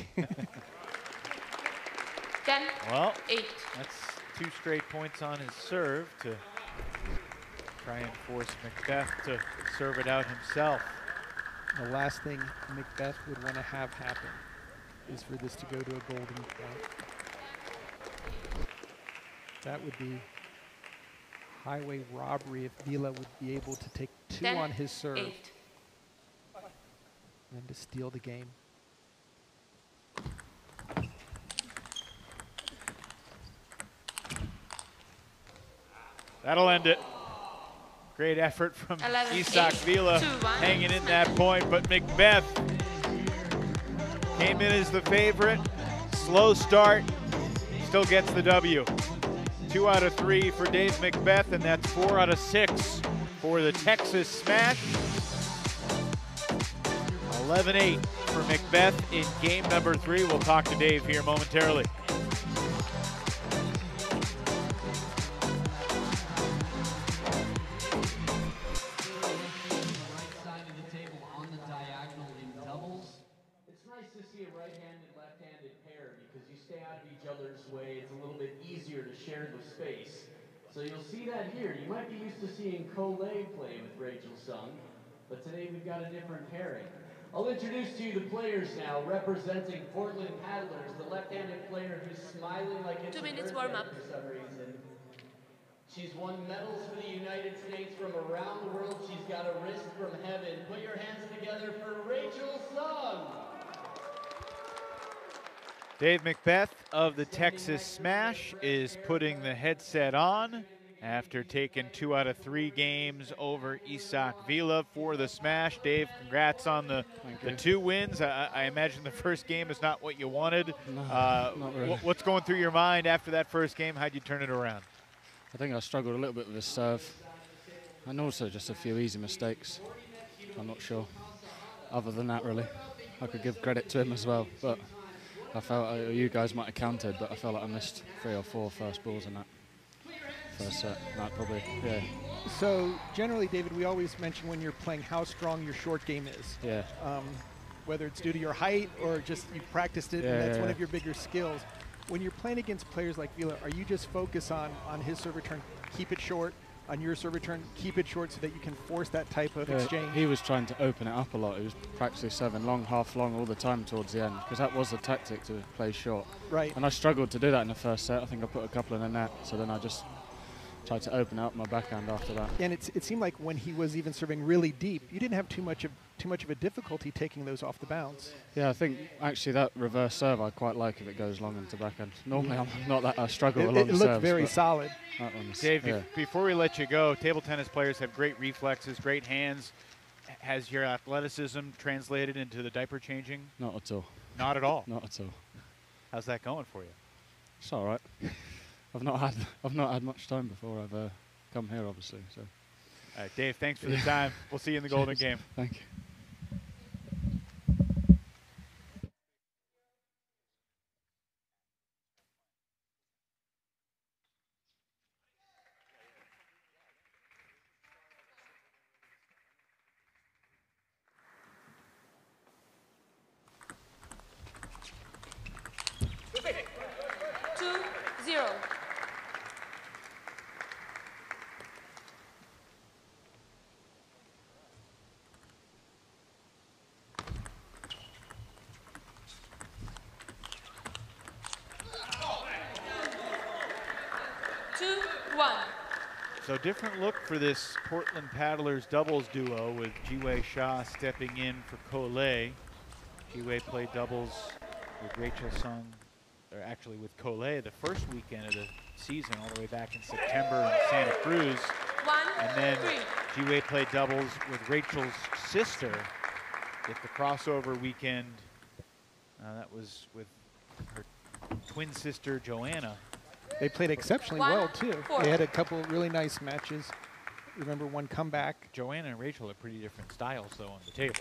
10, Well, 8. that's 2 straight points on his serve to try and force McBeath to serve it out himself. The last thing McBeath would want to have happen is for this to go to a golden point. That would be highway robbery if Vila would be able to take 2 10, on his serve 8. and then to steal the game. That'll end it. Great effort from 11, Isak 8, Vila 2, 1. hanging in that point, but McBeath came in as the favorite. Slow start, still gets the W. 2 out of 3 for Dave McBeath, and that's 4 out of 6 for the Texas Smash. 11-8 for McBeath in game number 3. We'll talk to Dave here momentarily. Way, it's a little bit easier to share the space. So you'll see that here. You might be used to seeing Coley play with Rachel Sung, but today we've got a different pairing. I'll introduce to you the players now, representing Portland Paddlers, the left-handed player who's smiling like it's 2 a minutes birthday warm-up. for some reason. She's won medals for the United States from around the world. She's got a wrist from heaven. Put your hands together for Rachel Sung. Dave McBeath of the Texas Smash is putting the headset on after taking 2 out of 3 games over Isak Vila for the Smash. Dave, congrats on the 2 wins. I imagine the first game is not what you wanted. No, not really. What's going through your mind after that first game? How'd you turn it around? I think I struggled a little bit with the serve, and also just a few easy mistakes. I'm not sure. Other than that, really, I could give credit to him as well, but I felt you guys might have counted, but I felt like I missed 3 or 4 first balls in that first set. No, probably, yeah. So generally, David, we always mention when you're playing how strong your short game is. Yeah. Whether it's due to your height or just you practiced it and that's one of your bigger skills. when you're playing against players like Vila, are you just focused on his serve return, keep it short, on your serve return, keep it short so that you can force that type of exchange? He was trying to open it up a lot. He was practically serving long, half long all the time towards the end, because that was the tactic, to play short. Right. And I struggled to do that in the first set. I think I put a couple in the net, so then I just tried to open up my backhand after that. And it seemed like when he was even serving really deep, you didn't have too much of a difficulty taking those off the bounce. Yeah, I think actually that reverse serve I quite like if it goes long into backhand. Normally I'm not that, I struggle along the serves. It looked very solid. Dave, before we let you go, table tennis players have great reflexes, great hands. Has your athleticism translated into the diaper changing? Not at all. Not at all? Not at all. How's that going for you? It's all right. I've not had much time before I've come here, obviously. So. All right, Dave, thanks for the time. We'll see you in the Golden Game. Thank you. So different look for this Portland Paddlers doubles duo with Ji-Wei Sha stepping in for Collet. Ji-Wei played doubles with Rachel Sung, or actually with Collet the first weekend of the season all the way back in September in Santa Cruz. And then Ji-Wei played doubles with Rachel's sister at the crossover weekend. That was with her twin sister Joanna. They played exceptionally well, too. They had a couple of really nice matches. Remember one comeback. Joanna and Rachel are pretty different styles, though, on the table.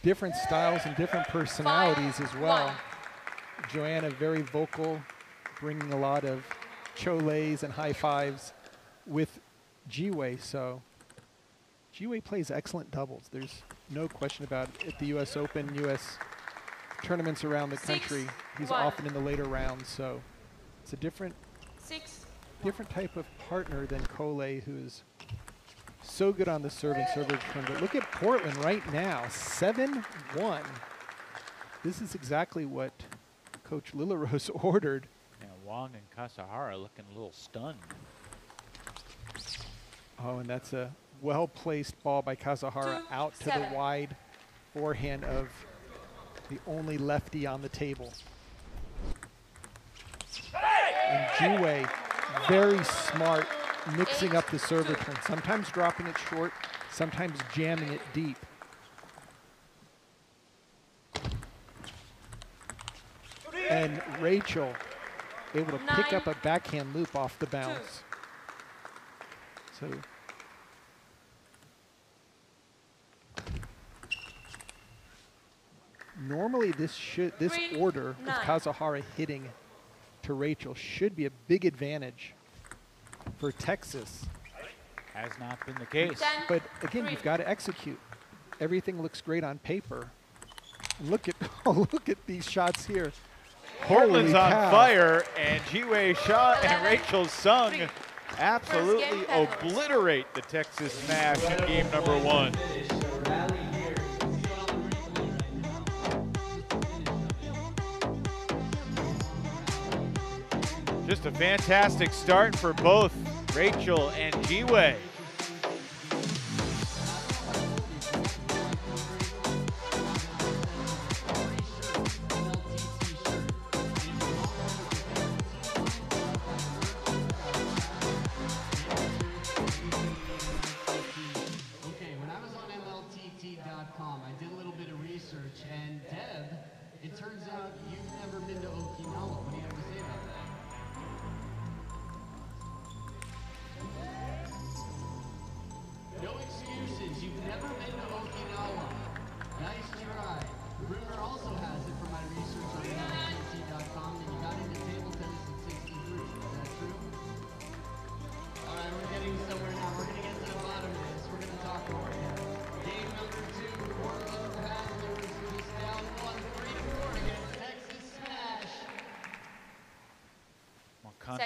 Different styles and different personalities as well. Joanna very vocal, bringing a lot of cholés and high fives with Ji-Wei. So Ji-Wei plays excellent doubles. There's no question about it. At the U.S. Open, U.S. tournaments around the country, he's often in the later rounds. So it's a different type of partner than Collet, who's so good on the serve and serve return. But look at Portland right now, 7-1. This is exactly what Coach Lillarose ordered. Yeah, Wong and Kasahara looking a little stunned. Oh, and that's a well-placed ball by Kasahara out to the wide forehand of the only lefty on the table. And Ji-Wei, very smart, mixing up the serve return, sometimes dropping it short, sometimes jamming it deep. And Rachel able to pick up a backhand loop off the bounce. So normally this order of Kasahara hitting to Rachel should be a big advantage for Texas. Has not been the case. But again, you've got to execute. Everything looks great on paper. And look at look at these shots here. Portland's on fire, and Ji-Wei Sha and Rachel Sung absolutely obliterate the Texas Smash in game number 1. Just a fantastic start for both Rachel and Ji-Wei.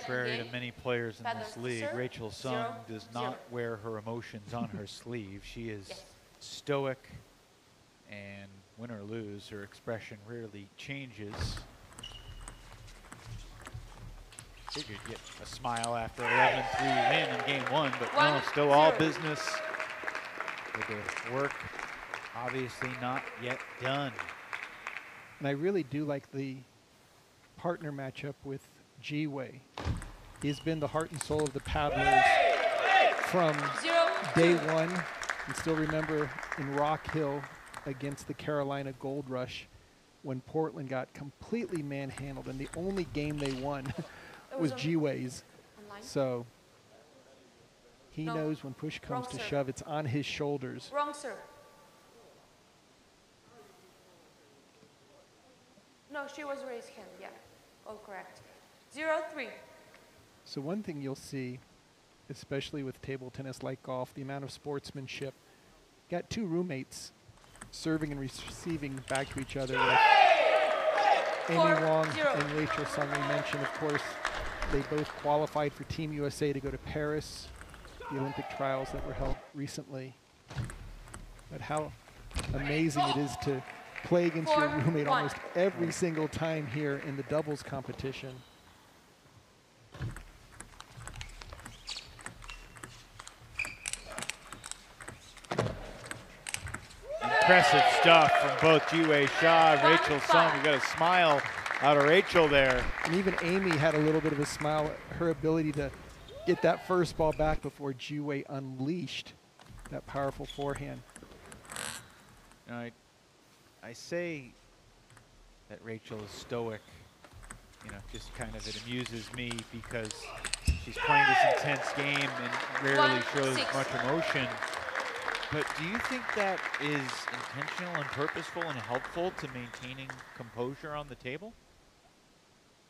contrary to many players in this Paddlers to league, serve. Rachel Sung 0, does not 0. wear her emotions on her sleeve. She is Yes. stoic, and win or lose, her expression rarely changes. Figured get a smile after 11-3 win in game one, but no, 1, still all 0. business with the work obviously not yet done. And I really do like the partner matchup with Ji-Wei. He's been the heart and soul of the paddlers from 0, day 2. one. You still remember in Rock Hill against the Carolina Gold Rush when Portland got completely manhandled, and the only game they won was Ji-Wei's. Online. So he No. knows when push comes Wrong to serve. shove, it's on his shoulders. Wrong serve. No, she was raised hand, yeah. All correct. 0, 3. So one thing you'll see, especially with table tennis like golf, the amount of sportsmanship. Got two roommates serving and receiving back to each other. With Amy 4, Wong 0. and Rachel Sung. We mentioned, of course, they both qualified for Team USA to go to Paris, the Olympic trials that were held recently. But how amazing it is to play against your 4, roommate 1. almost every single time here in the doubles competition. Impressive stuff from both Ji-Wei Shaw and Rachel Sung. We got a smile out of Rachel there. And even Amy had a little bit of a smile at her ability to get that first ball back before Ji-Wei unleashed that powerful forehand. You know, I say that Rachel is stoic, you know, just kind of it amuses me because she's playing this intense game and rarely 1, shows 6. much emotion. But do you think that is intentional and purposeful and helpful to maintaining composure on the table?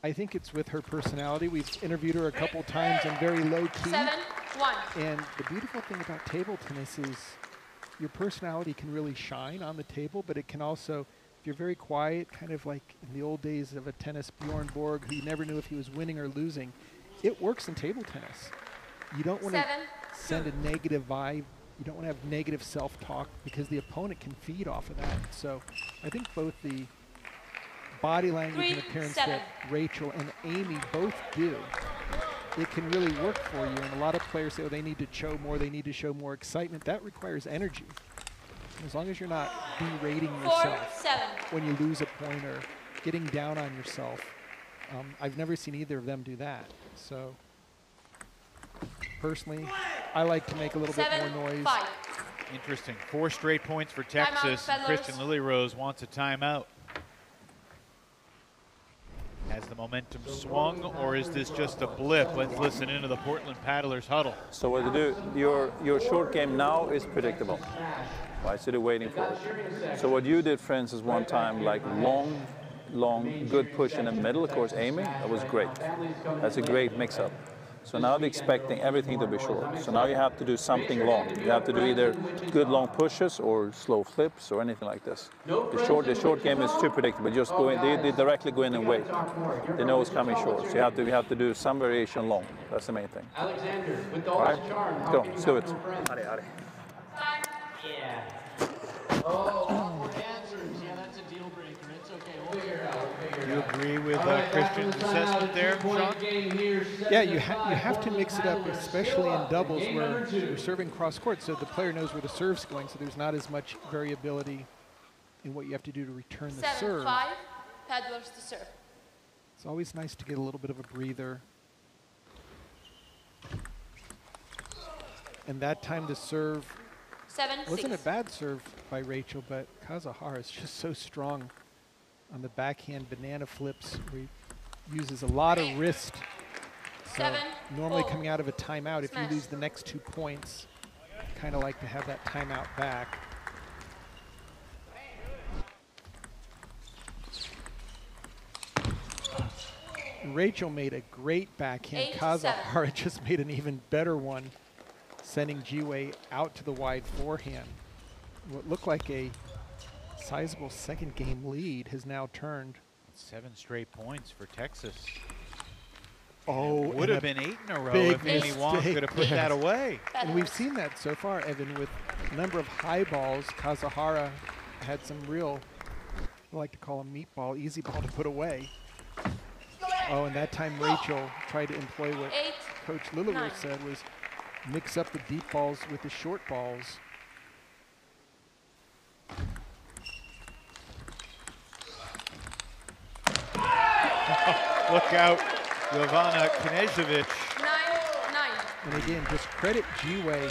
I think it's with her personality. We've interviewed her a couple times and very low key. 7, 1. And the beautiful thing about table tennis is your personality can really shine on the table, but it can also, if you're very quiet, kind of like in the old days of a tennis Bjorn Borg, who you never knew if he was winning or losing, it works in table tennis. You don't want to 7, send a negative vibe. You don't want to have negative self-talk because the opponent can feed off of that. So I think both the body language 3, and appearance 7. that Rachel and Amy both do, it can really work for you. And a lot of players say, oh, they need to show more, they need to show more excitement. That requires energy. As long as you're not berating 4, yourself 7. when you lose a point or getting down on yourself. I've never seen either of them do that. So personally, I like to make a little 7, bit more noise. 5. Interesting. 4 straight points for Timeout, Texas. And Paddlers. Kristen Lilly-Rose wants a timeout. Has the momentum swung, or is this just a blip? Let's listen into the Portland Paddlers huddle. So what to do, your short game now is predictable. Why should you waiting for it? So what you did, for instance, one time, like long, good push in the middle, of course, Amy, that was great. That's a great mix-up. So now they're expecting everything to be short. So now you have to do something long. You have to do either good long pushes or slow flips or anything like this. The short game is too predictable. Just go in, they directly go in and wait. They know it's coming short. So you have to do some variation long. That's the main thing. Alexander, with All right, let's go. Let's do it. Yeah. Oh, answers. Yeah, that's a deal breaker. It's okay. We'll figure it out. Do you agree with Christian's assessment there, Sean? Yeah, you have to mix it up, especially in doubles where you're serving cross court, so the player knows where the serve's going, so there's not as much variability in what you have to do to return the 7, serve. 5. Paddlers to serve. It's always nice to get a little bit of a breather. And that time the serve 7, wasn't 6. a bad serve by Rachel, but Kazahara is just so strong on the backhand banana flips where he uses a lot of wrist. So 7, normally 4. coming out of a timeout, if Smash. you lose the next 2 points, kind of like to have that timeout back. Rachel made a great backhand. 8, Kazahara just made an even better one, sending Ji-Wei out to the wide forehand. What looked like a sizable second game lead has now turned. 7 straight points for Texas. Oh, would have been 8 in a row big if Amy Wong could have put that away. And we've seen that so far, Evan, with a number of high balls. Kazuhara had some real, I like to call them meatball, easy ball to put away. Oh, and that time Rachel tried to employ what Coach Lillowers said was mix up the deep balls with the short balls. Look out, Jovana Knežević. 9-9. And again, just credit G-Way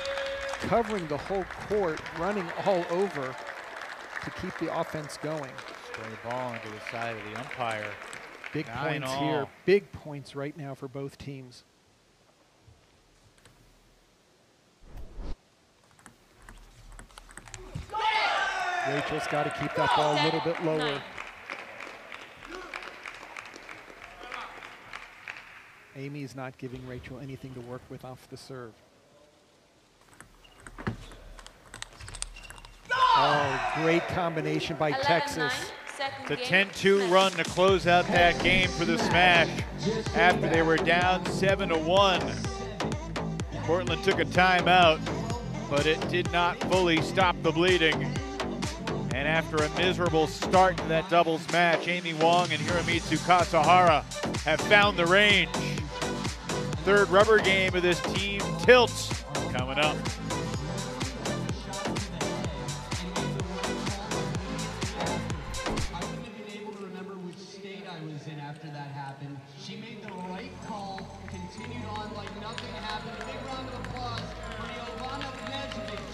covering the whole court, running all over to keep the offense going. Stray ball into the side of the umpire. Big 9 points all. here. Big points right now for both teams. Rachel's got to keep that ball a little bit lower. Amy's not giving Rachel anything to work with off the serve. Oh, great combination by Texas. The 10-2 run to close out that game for the Smash after they were down 7-1. Portland took a timeout, but it did not fully stop the bleeding. And after a miserable start to that doubles match, Amy Wong and Hiromitsu Kazuhara have found the range. Third rubber game of this team tilt coming up. After that happened, she made the right call, continued on like nothing happened. A big round of applause for Jovana Knežević.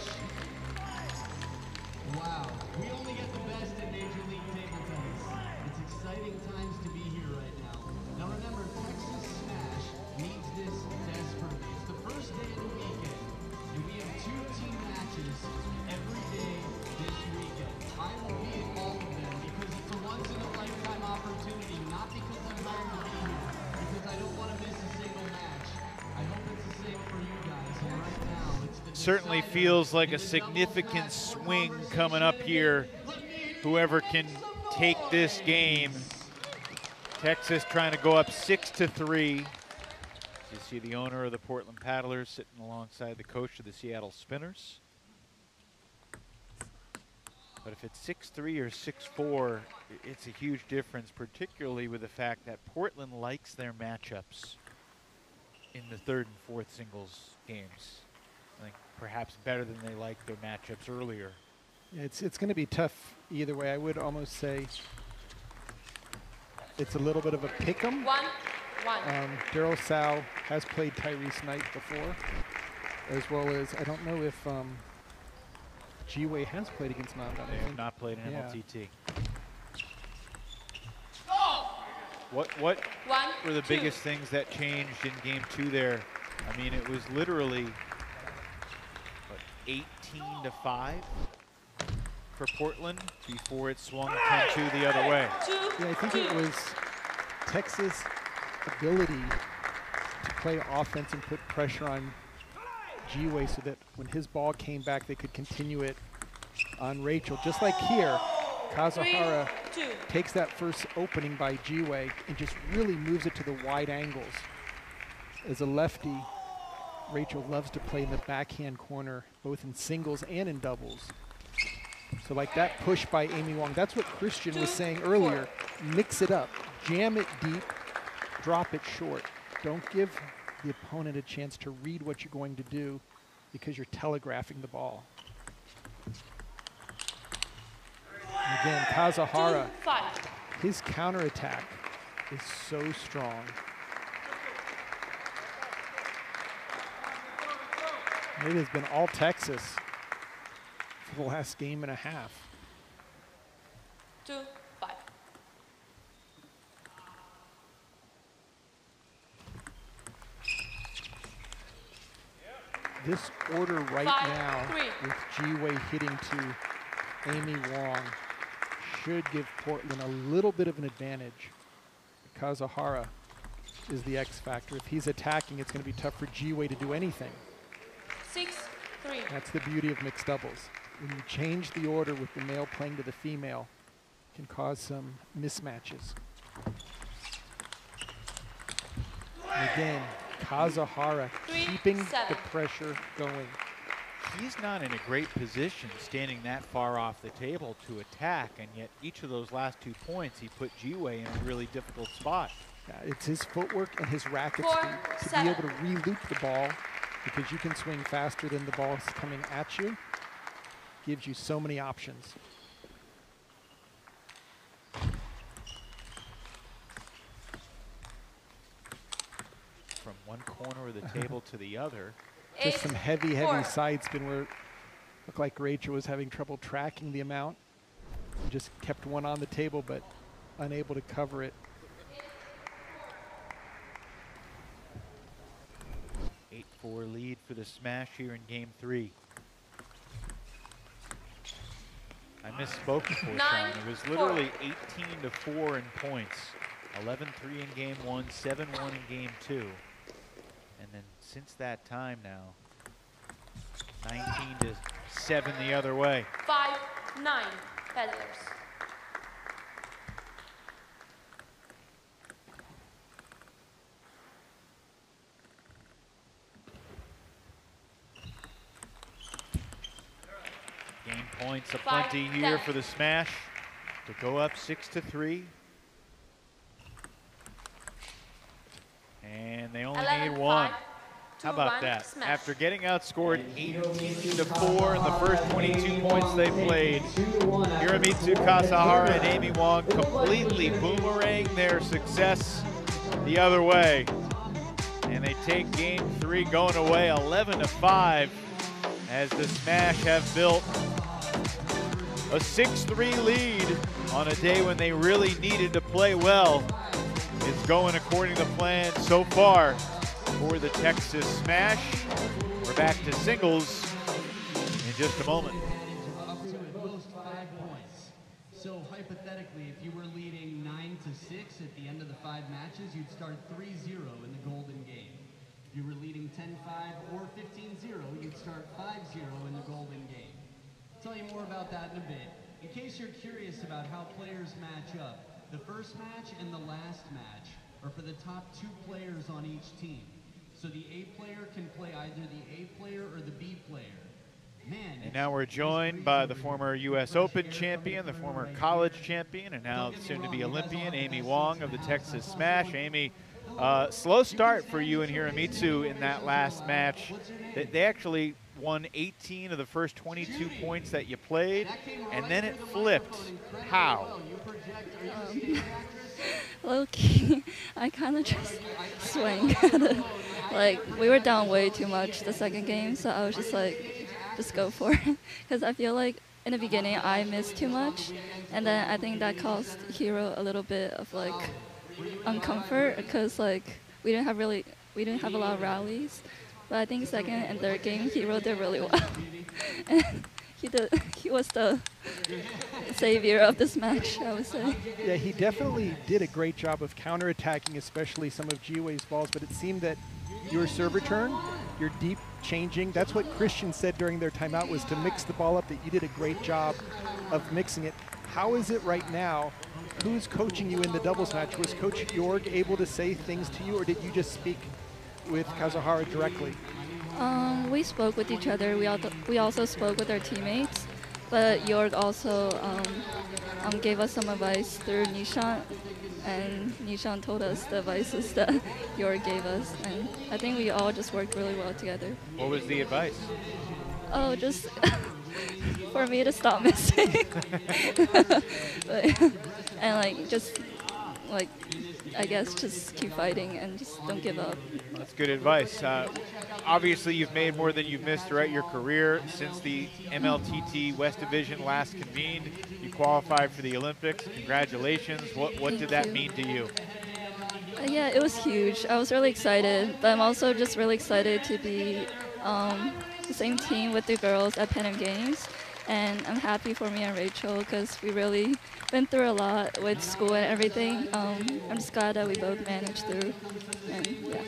Wow, we only get the best in Major League Table Tennis. It's exciting times to be here right now. Now remember, Texas Smash needs this desperately. It's the first day of the weekend, and we have 2 team matches every day this weekend. I will be at all of them because it's a once-in-a-lifetime opportunity, not because I'm bound to be here, because I don't want to miss a single match. I hope it's the same for you guys, and right now it's the Certainly feels like a significant swing coming up here. Whoever can take this game. Texas trying to go up 6-3. You see the owner of the Portland Paddlers sitting alongside the coach of the Seattle Spinners. But if it's 6-3 or 6-4, it's a huge difference, particularly with the fact that Portland likes their matchups in the 3rd and 4th singles games. I think perhaps better than they liked their matchups earlier. Yeah, it's going to be tough either way. I would almost say it's a little bit of a pick 'em. 1-1. Daryl Sow has played Tyrese Knight before, as well as I don't know if G-Way has played against Nanda. They have not played an Yeah. MLTT. What were the biggest things that changed in game 2 there? I mean, it was literally what, 18-5 for Portland before it swung 10-2 the other way. Yeah, I think it was Texas' ability to play offense and put pressure on G-Way so that when his ball came back, they could continue it on Rachel. Just like here, Kazuhara takes that first opening by G-Way and just really moves it to the wide angles. As a lefty, Rachel loves to play in the backhand corner, both in singles and in doubles. So like that push by Amy Wong, that's what Christian was saying earlier. Mix it up, jam it deep, drop it short. Don't give the opponent a chance to read what you're going to do because you're telegraphing the ball. And again, Kazuhara, his counterattack is so strong. It has been all Texas for the last game and a half. 2-5. This order right now with G-Way hitting to Amy Wong should give Portland a little bit of an advantage. Kazuhara is the X factor. If he's attacking, it's going to be tough for G-Way to do anything. 6-3. That's the beauty of mixed doubles. When you change the order with the male playing to the female, it can cause some mismatches. And again, Kazuhara keeping the pressure going. He's not in a great position standing that far off the table to attack, and yet each of those last 2 points he put Jiwei in a really difficult spot. Yeah, it's his footwork and his racket speed to be able to re-loop the ball, because you can swing faster than the ball is coming at you. Gives you so many options. From one corner of the table to the other. Just some heavy side spin where it looked like Rachel was having trouble tracking the amount. And just kept one on the table, but unable to cover it. 8-4 lead for the smash here in game 3. I misspoke before, Sean. It was literally 18-4 in points. 11-3 in game 1, 7-1 in game 2. And then since that time now, 19-7 the other way. 5-9 peddlers. Game points aplenty here for the smash to go up 6-3. And they only need one. How about that? After getting outscored 18-4 in the first 22 points they played, Hiromitsu Kazuhara and Amy Wong completely boomerang their success the other way. And they take game 3 going away 11-5 as the Smash have built a 6-3 lead on a day when they really needed to play well. It's going according to plan so far for the Texas Smash. We're back to singles in just a moment. So hypothetically, if you were leading 9-6 at the end of the 5 matches, you'd start 3-0 in the golden game. If you were leading 10-5 or 15-0, you'd start 5-0 in the golden game. I'll tell you more about that in a bit. In case you're curious about how players match up, the first match and the last match are for the top 2 players on each team. So the A player can play either the A player or the B player. Man, and now we're joined by the former U.S. Open champion, the former college champion, and now soon-to-be Olympian, Amy Wong of the Texas Smash. Amy, slow start for you and Hiromitsu in that last match. They actually won 18 of the first 22 points that you played, and then it flipped. How? Low-key, I kind of just swing at it. Like, we were down way too much the second game, so I was just like, just go for it. Because I feel like in the beginning I missed too much, and then I think that caused Hiro a little bit of like uncomfort, because like we didn't have a lot of rallies. But I think second and third game Hiro did really well. And he was the savior of this match, I would say. Yeah, he definitely did a great job of counterattacking, especially some of Jiwei's balls, but it seemed that your serve return, your deep changing, that's what Christian said during their timeout, was to mix the ball up, that you did a great job of mixing it. How is it right now? Who's coaching you in the doubles match? Was Coach Jorg able to say things to you, or did you just speak with Kazuhara directly? We spoke with each other. We also spoke with our teammates, but Jorg also gave us some advice through Nishan, and Nishan told us the advices that Jorg gave us, and I think we all just worked really well together. What was the advice? Oh, just for me to stop missing. And like, just like, I guess just keep fighting and just don't give up. That's good advice. Obviously, you've made more than you've missed throughout your career. Since the MLTT West Division last convened, you qualified for the Olympics. Congratulations. What did that mean to you? Yeah, it was huge. I was really excited, but I'm also just really excited to be the same team with the girls at Pan Am Games. And I'm happy for me and Rachel, because we really been through a lot with school and everything. I'm just glad that we both managed through. And yeah.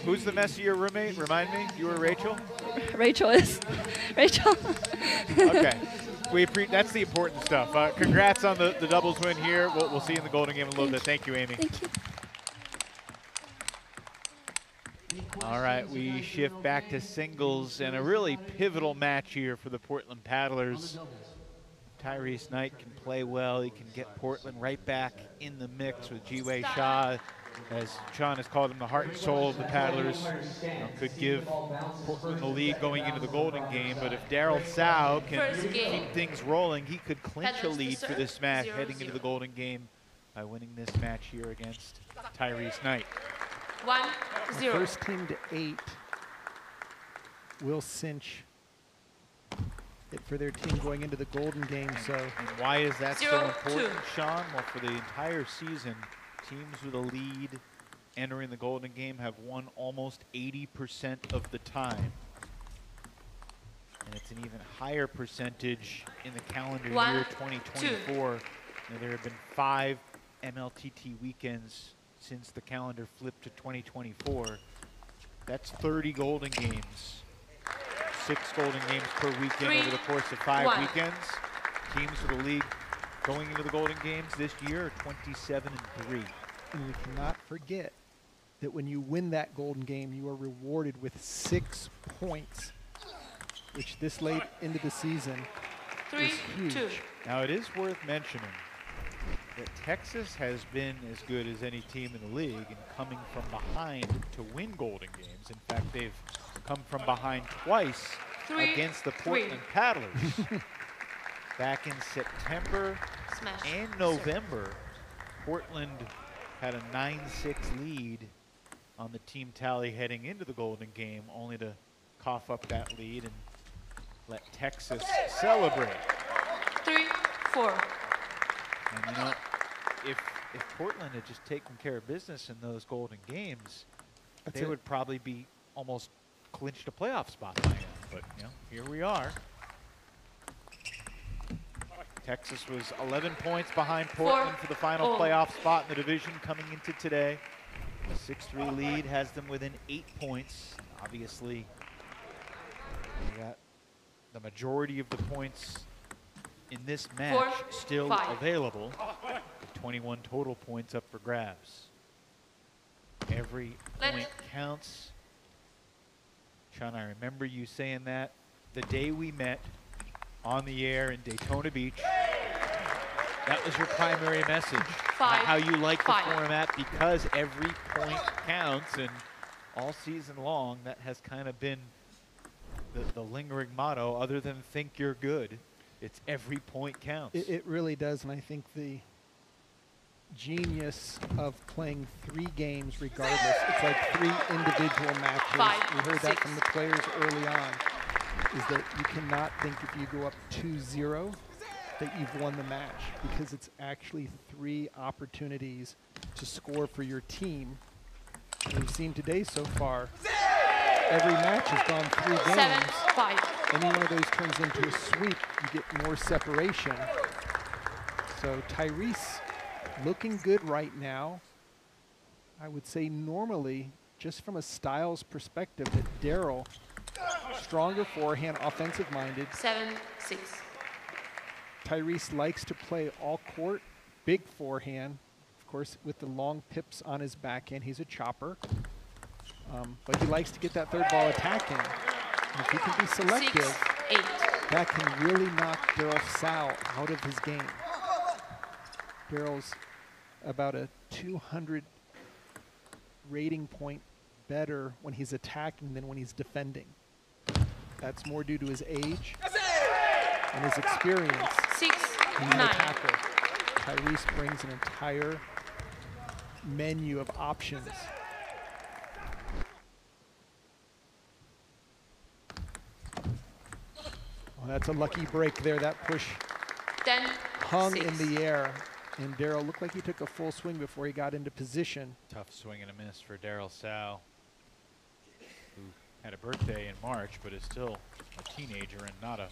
Who's the messier roommate? Remind me. You were Rachel? Rachel is. Rachel. Okay. That's the important stuff. Congrats on the doubles win here. We'll see you in the golden game in a little bit. Thank you, Amy. Thank you. All right, we shift back to singles and a really pivotal match here for the Portland Paddlers. Tyrese Knight can play well. He can get Portland right back in the mix with Ji-Wei Shaw, as Sean has called him the heart and soul of the Paddlers. Could give Portland the lead going into the Golden Game, but if Daryl Tsao can keep things rolling, he could clinch a lead for this match heading into the Golden Game by winning this match here against Tyrese Knight. 1-0. First team to 8 will cinch it for their team going into the Golden Game. So, and why is that so important, Sean? Well, for the entire season, teams with a lead entering the Golden Game have won almost 80% of the time. And it's an even higher percentage in the calendar year 2024. There have been 5 MLTT weekends since the calendar flipped to 2024. That's 30 Golden Games. 6 Golden Games per weekend over the course of 5 weekends. Teams with the league going into the Golden Games this year are 27-3. And we cannot forget that when you win that Golden Game, you are rewarded with 6 points, which this late into the season is huge. Now it is worth mentioning that Texas has been as good as any team in the league in coming from behind to win Golden Games. In fact, they've come from behind twice against the Portland Paddlers. Back in September and November, Portland had a 9-6 lead on the team tally heading into the Golden Game, only to cough up that lead and let Texas celebrate. 3-4. And you know, if Portland had just taken care of business in those Golden Games, they would probably be almost clinched a playoff spot by now. But you know, here we are. Texas was 11 points behind Portland for the final playoff spot in the division coming into today. A 6-3 lead has them within 8 points. Obviously, we got the majority of the points in this match still available. 21 total points up for grabs. Every point counts. Sean, I remember you saying that the day we met on the air in Daytona Beach. That was your primary message. How you like the format, because every point counts, and all season long that has kind of been the lingering motto, other than think you're good. It's every point counts. It really does, and I think the genius of playing 3 games regardless, it's like 3 individual matches. We heard that from the players early on, is that you cannot think if you go up 2-0 that you've won the match, because it's actually 3 opportunities to score for your team. And we've seen today so far, every match has gone 3 games. 7-5. Any one of those turns into a sweep, you get more separation. So Tyrese looking good right now. I would say normally, just from a styles perspective, that Daryl, stronger forehand, offensive-minded. 7-6. Tyrese likes to play all court, big forehand. Of course, with the long pips on his backhand, he's a chopper. But he likes to get that third ball attacking. And if he can be selective, 6-8. that can really knock Daryl Tsao out of his game. Daryl's about a 200 rating point better when he's attacking than when he's defending. That's more due to his age and his experience. 6-9. Tyrese brings an entire menu of options. Well, that's a lucky break there. That push hung in the air, and Daryl looked like he took a full swing before he got into position. Tough swing and a miss for Daryl Tsao, who had a birthday in March, but is still a teenager and not a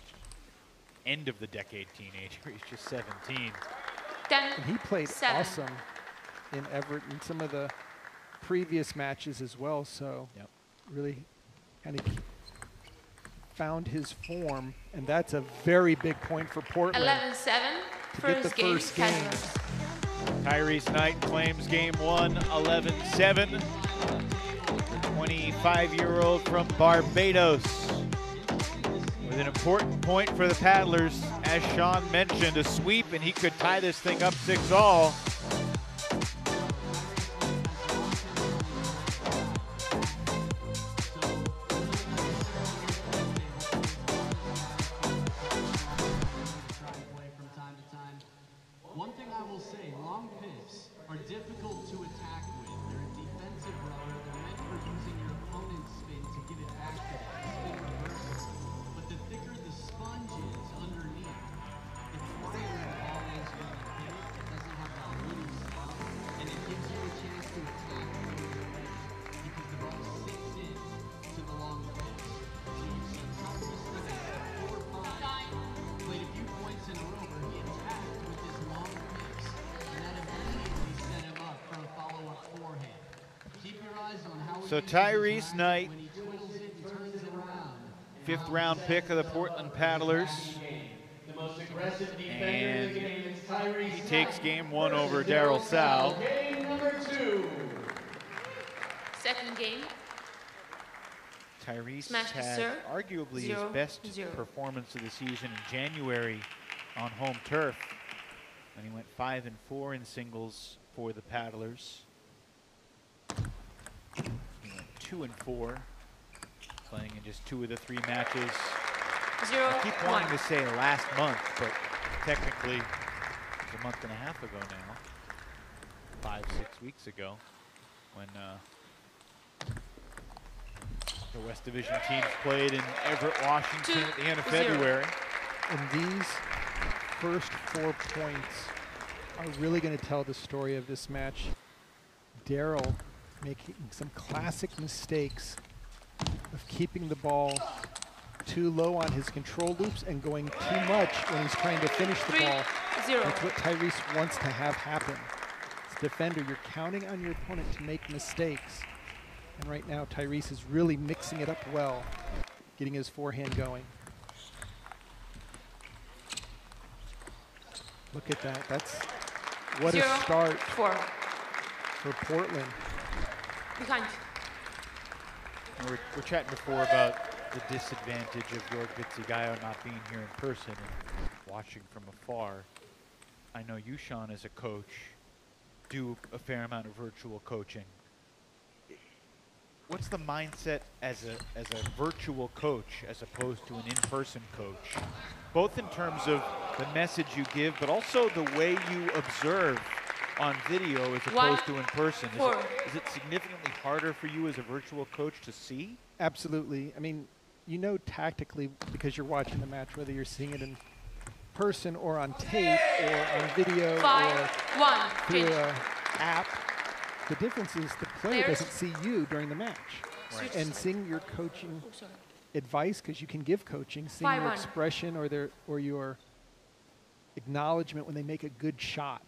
end of the decade teenager. He's just 17. And he played awesome in Everett and some of the previous matches as well. So really kind of found his form, and that's a very big point for Portland. 11-7. To get the first game. Tyrese Knight claims game 1, 11-7. 25-year-old from Barbados. With an important point for the paddlers, as Sean mentioned, a sweep and he could tie this thing up 6-all. One thing I will say, long picks are difficult to attack with. They're a defensive rubber. They're meant for using your opponent's spin to give it back to them, spin reversal. But the thicker the sponge is underneath, the quieter the ball is when you hit it. It doesn't have that little sound, and it gives you a chance to attack when you're ready, because the ball sinks in to the long pitch. So you've seen Thomas at 4-5, played a few points in a row where he attacked with his long pitch, and that immediately set him up for a follow-up forehand. Keep your eyes on how So Tyrese Knight, when he twiddles it and turns around. 5th round pick of the Portland Paddlers. The most aggressive defender in the game is Tyrese. He takes game 1 over Daryl Sal. Game number 2. Second game. Tyrese Smash to had serve. arguably 0-0. his best performance of the season in January on home turf. And he went 5-4 in singles for the Paddlers. He went 2-4, playing in just 2 of the 3 matches. I keep wanting to say last month, but technically it's a month and a half ago now. 5-6 weeks ago, when the West Division teams played in Everett, Washington at the end of February. And these first 4 points are really going to tell the story of this match. Daryl making some classic mistakes of keeping the ball too low on his control loops and going too much when he's trying to finish the ball. That's what Tyrese wants to have happen. As a defender, you're counting on your opponent to make mistakes. And right now, Tyrese is really mixing it up well, getting his forehand going. Look at that. That's what a start for Portland. Behind. We're chatting before about the disadvantage of Jorg Vitzigayo not being here in person and watching from afar. I know you, Sean, as a coach, do a fair amount of virtual coaching. What's the mindset as a virtual coach as opposed to an in-person coach? Both in terms of the message you give, but also the way you observe on video as opposed to in person. Is it significantly harder for you as a virtual coach to see? Absolutely. I mean, you know tactically, because you're watching the match, whether you're seeing it in person or on tape or on video or through an app. The difference is the player doesn't see you during the match. Right. And seeing your coaching advice, because you can give coaching, seeing your expression or your acknowledgement when they make a good shot.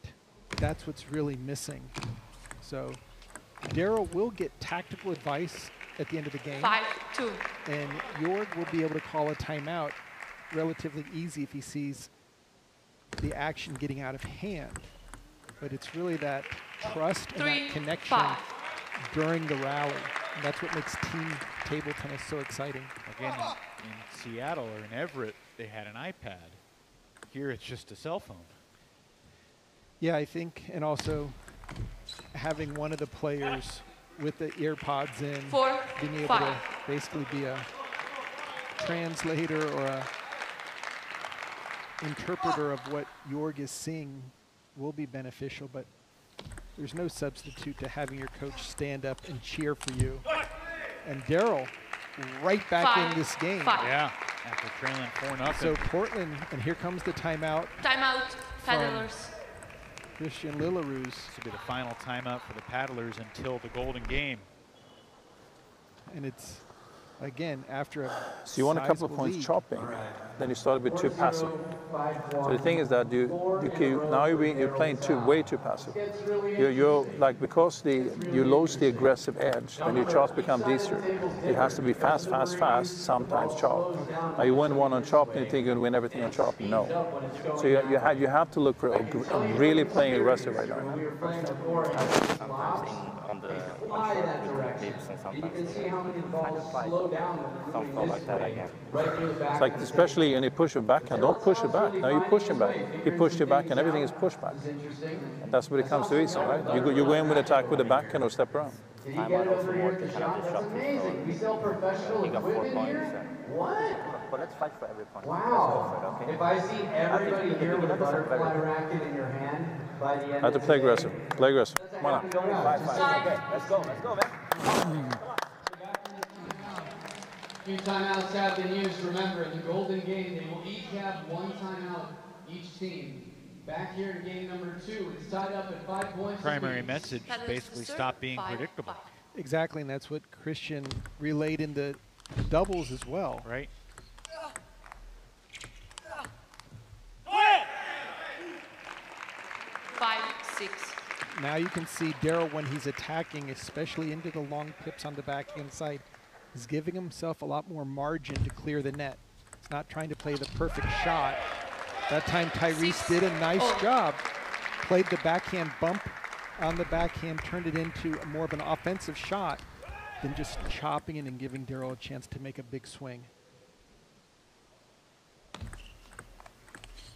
That's what's really missing. So Daryl will get tactical advice at the end of the game. 5-2. And Jorg will be able to call a timeout relatively easy if he sees the action getting out of hand. But it's really that trust and that connection during the rally. And that's what makes team table tennis so exciting. Again, in Seattle or in Everett, they had an iPad. Here it's just a cell phone. Yeah, I think, and also having one of the players with the ear pods in, being able to basically be a translator or a interpreter of what Jorg is seeing will be beneficial, but there's no substitute to having your coach stand up and cheer for you. And Daryl right back in this game. Yeah, after trailing 4-0. So Portland, and here comes the timeout. Timeout, Paddlers. Christian Lilleroos. This will be the final timeout for the Paddlers until the Golden Game. And it's Again, after a So you won a couple of sizable points lead. chopping, then you started with too passive. So the thing is that now you're playing way too passive. You're like, because you lose the aggressive edge, then your chops become easier. It has to be fast, sometimes chop. Now you win one on chop and you think you're going to win everything on chop. No. So you have to look for really playing aggressive right now. On the short tips and sometimes kind of like something like that again. It's like, especially when you push it back, and don't push it back. Now you push him back. He pushed you back and everything is pushed back. And that's what it comes to easy, right? You go in with attack with the backhand or step around. Time out also more to kind of disrupt his throw. He got 4 points. But let's fight for every point. Wow. Let's go for it, okay? If I see everybody here with a butterfly racket in your hand by the end Have to play aggressive. Play aggressive. Come on now. 5. Okay, let's go, man. Few timeouts have been used. Remember, in the Golden Game, they will each have 1 timeout each team. Back here in game number 2, it's tied up at 5 points. Primary message, basically stop being predictable. Exactly, and that's what Christian relayed in the doubles as well. Right. Now you can see Daryl, when he's attacking, especially into the long pips on the backhand side, is giving himself a lot more margin to clear the net. He's not trying to play the perfect shot. That time Tyrese did a nice job. Played the backhand bump on the backhand, turned it into more of an offensive shot than just chopping it and giving Daryl a chance to make a big swing.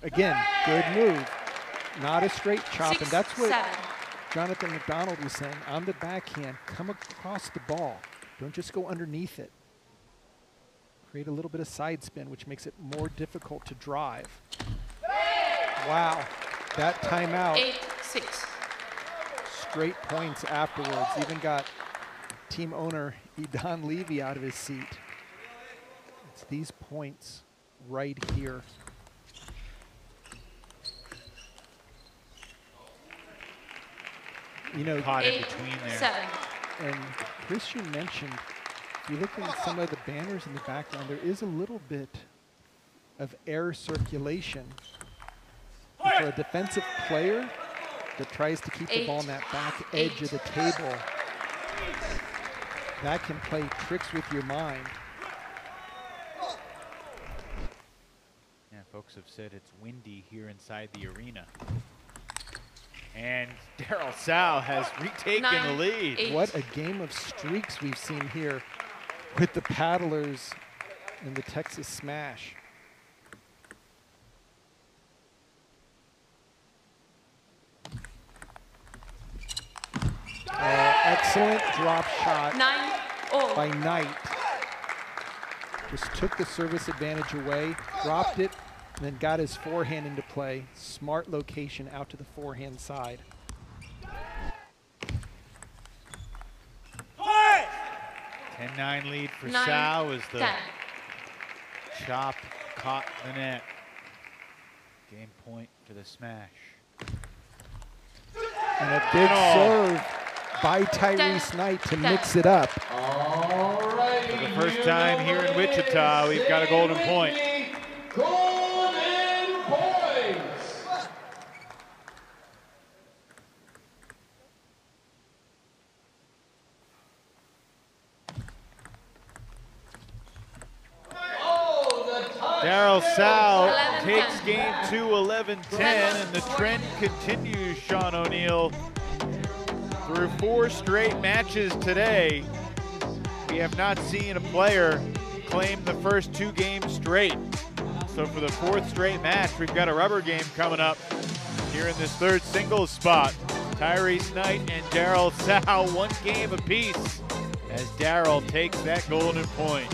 Again, good move. Not a straight chop, and that's what Jonathan McDonald was saying. On the backhand, come across the ball. Don't just go underneath it. Create a little bit of side spin, which makes it more difficult to drive. Wow, that timeout. 8-6. Straight points afterwards. Even got team owner Idan Levy out of his seat. It's these points right here. You know, caught in between there. And Christian mentioned, if you look at some of the banners in the background, there is a little bit of air circulation. And for a defensive player that tries to keep the ball on that back edge of the table, that can play tricks with your mind. Yeah, folks have said it's windy here inside the arena. And Daryl Sow has retaken the lead. What a game of streaks we've seen here with the paddlers and the Texas Smash. Excellent drop shot by Knight. Just took the service advantage away, dropped it, and then got his forehand into play. Smart location out to the forehand side. 10-9 lead for Sow as the chop caught the net. Game point for the Smash. And a big serve by Tyrese Knight to mix it up. For the first time here in Wichita, we've got a golden point. Golden points. Daryl Sow takes game 2, 11-10, and the trend continues, Sean O'Neill. Through 4 straight matches today, we have not seen a player claim the first 2 games straight. So for the 4th straight match, we've got a rubber game coming up here in this 3rd singles spot. Tyrese Knight and Daryl Sow, 1 game apiece as Daryl takes that golden point.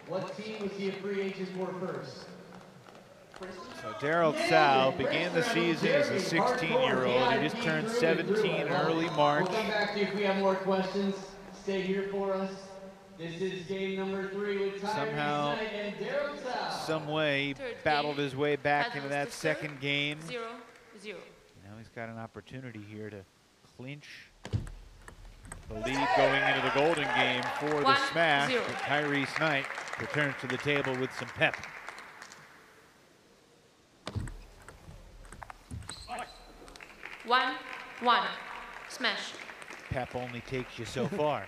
What team was he a free agent for first? So Daryl Tsao began the season as a 16-year-old. He just turned 17 in early March. We'll come back to you if we have more questions. Stay here for us. This is game number 3 with Tyrese Somehow, Knight and Daryl Tsao. some way, he battled his way back into that second game. 0-0. Now he's got an opportunity here to clinch the lead going into the Golden game for the smash. But Tyrese Knight returns to the table with some pep. One, smash. Pep only takes you so far.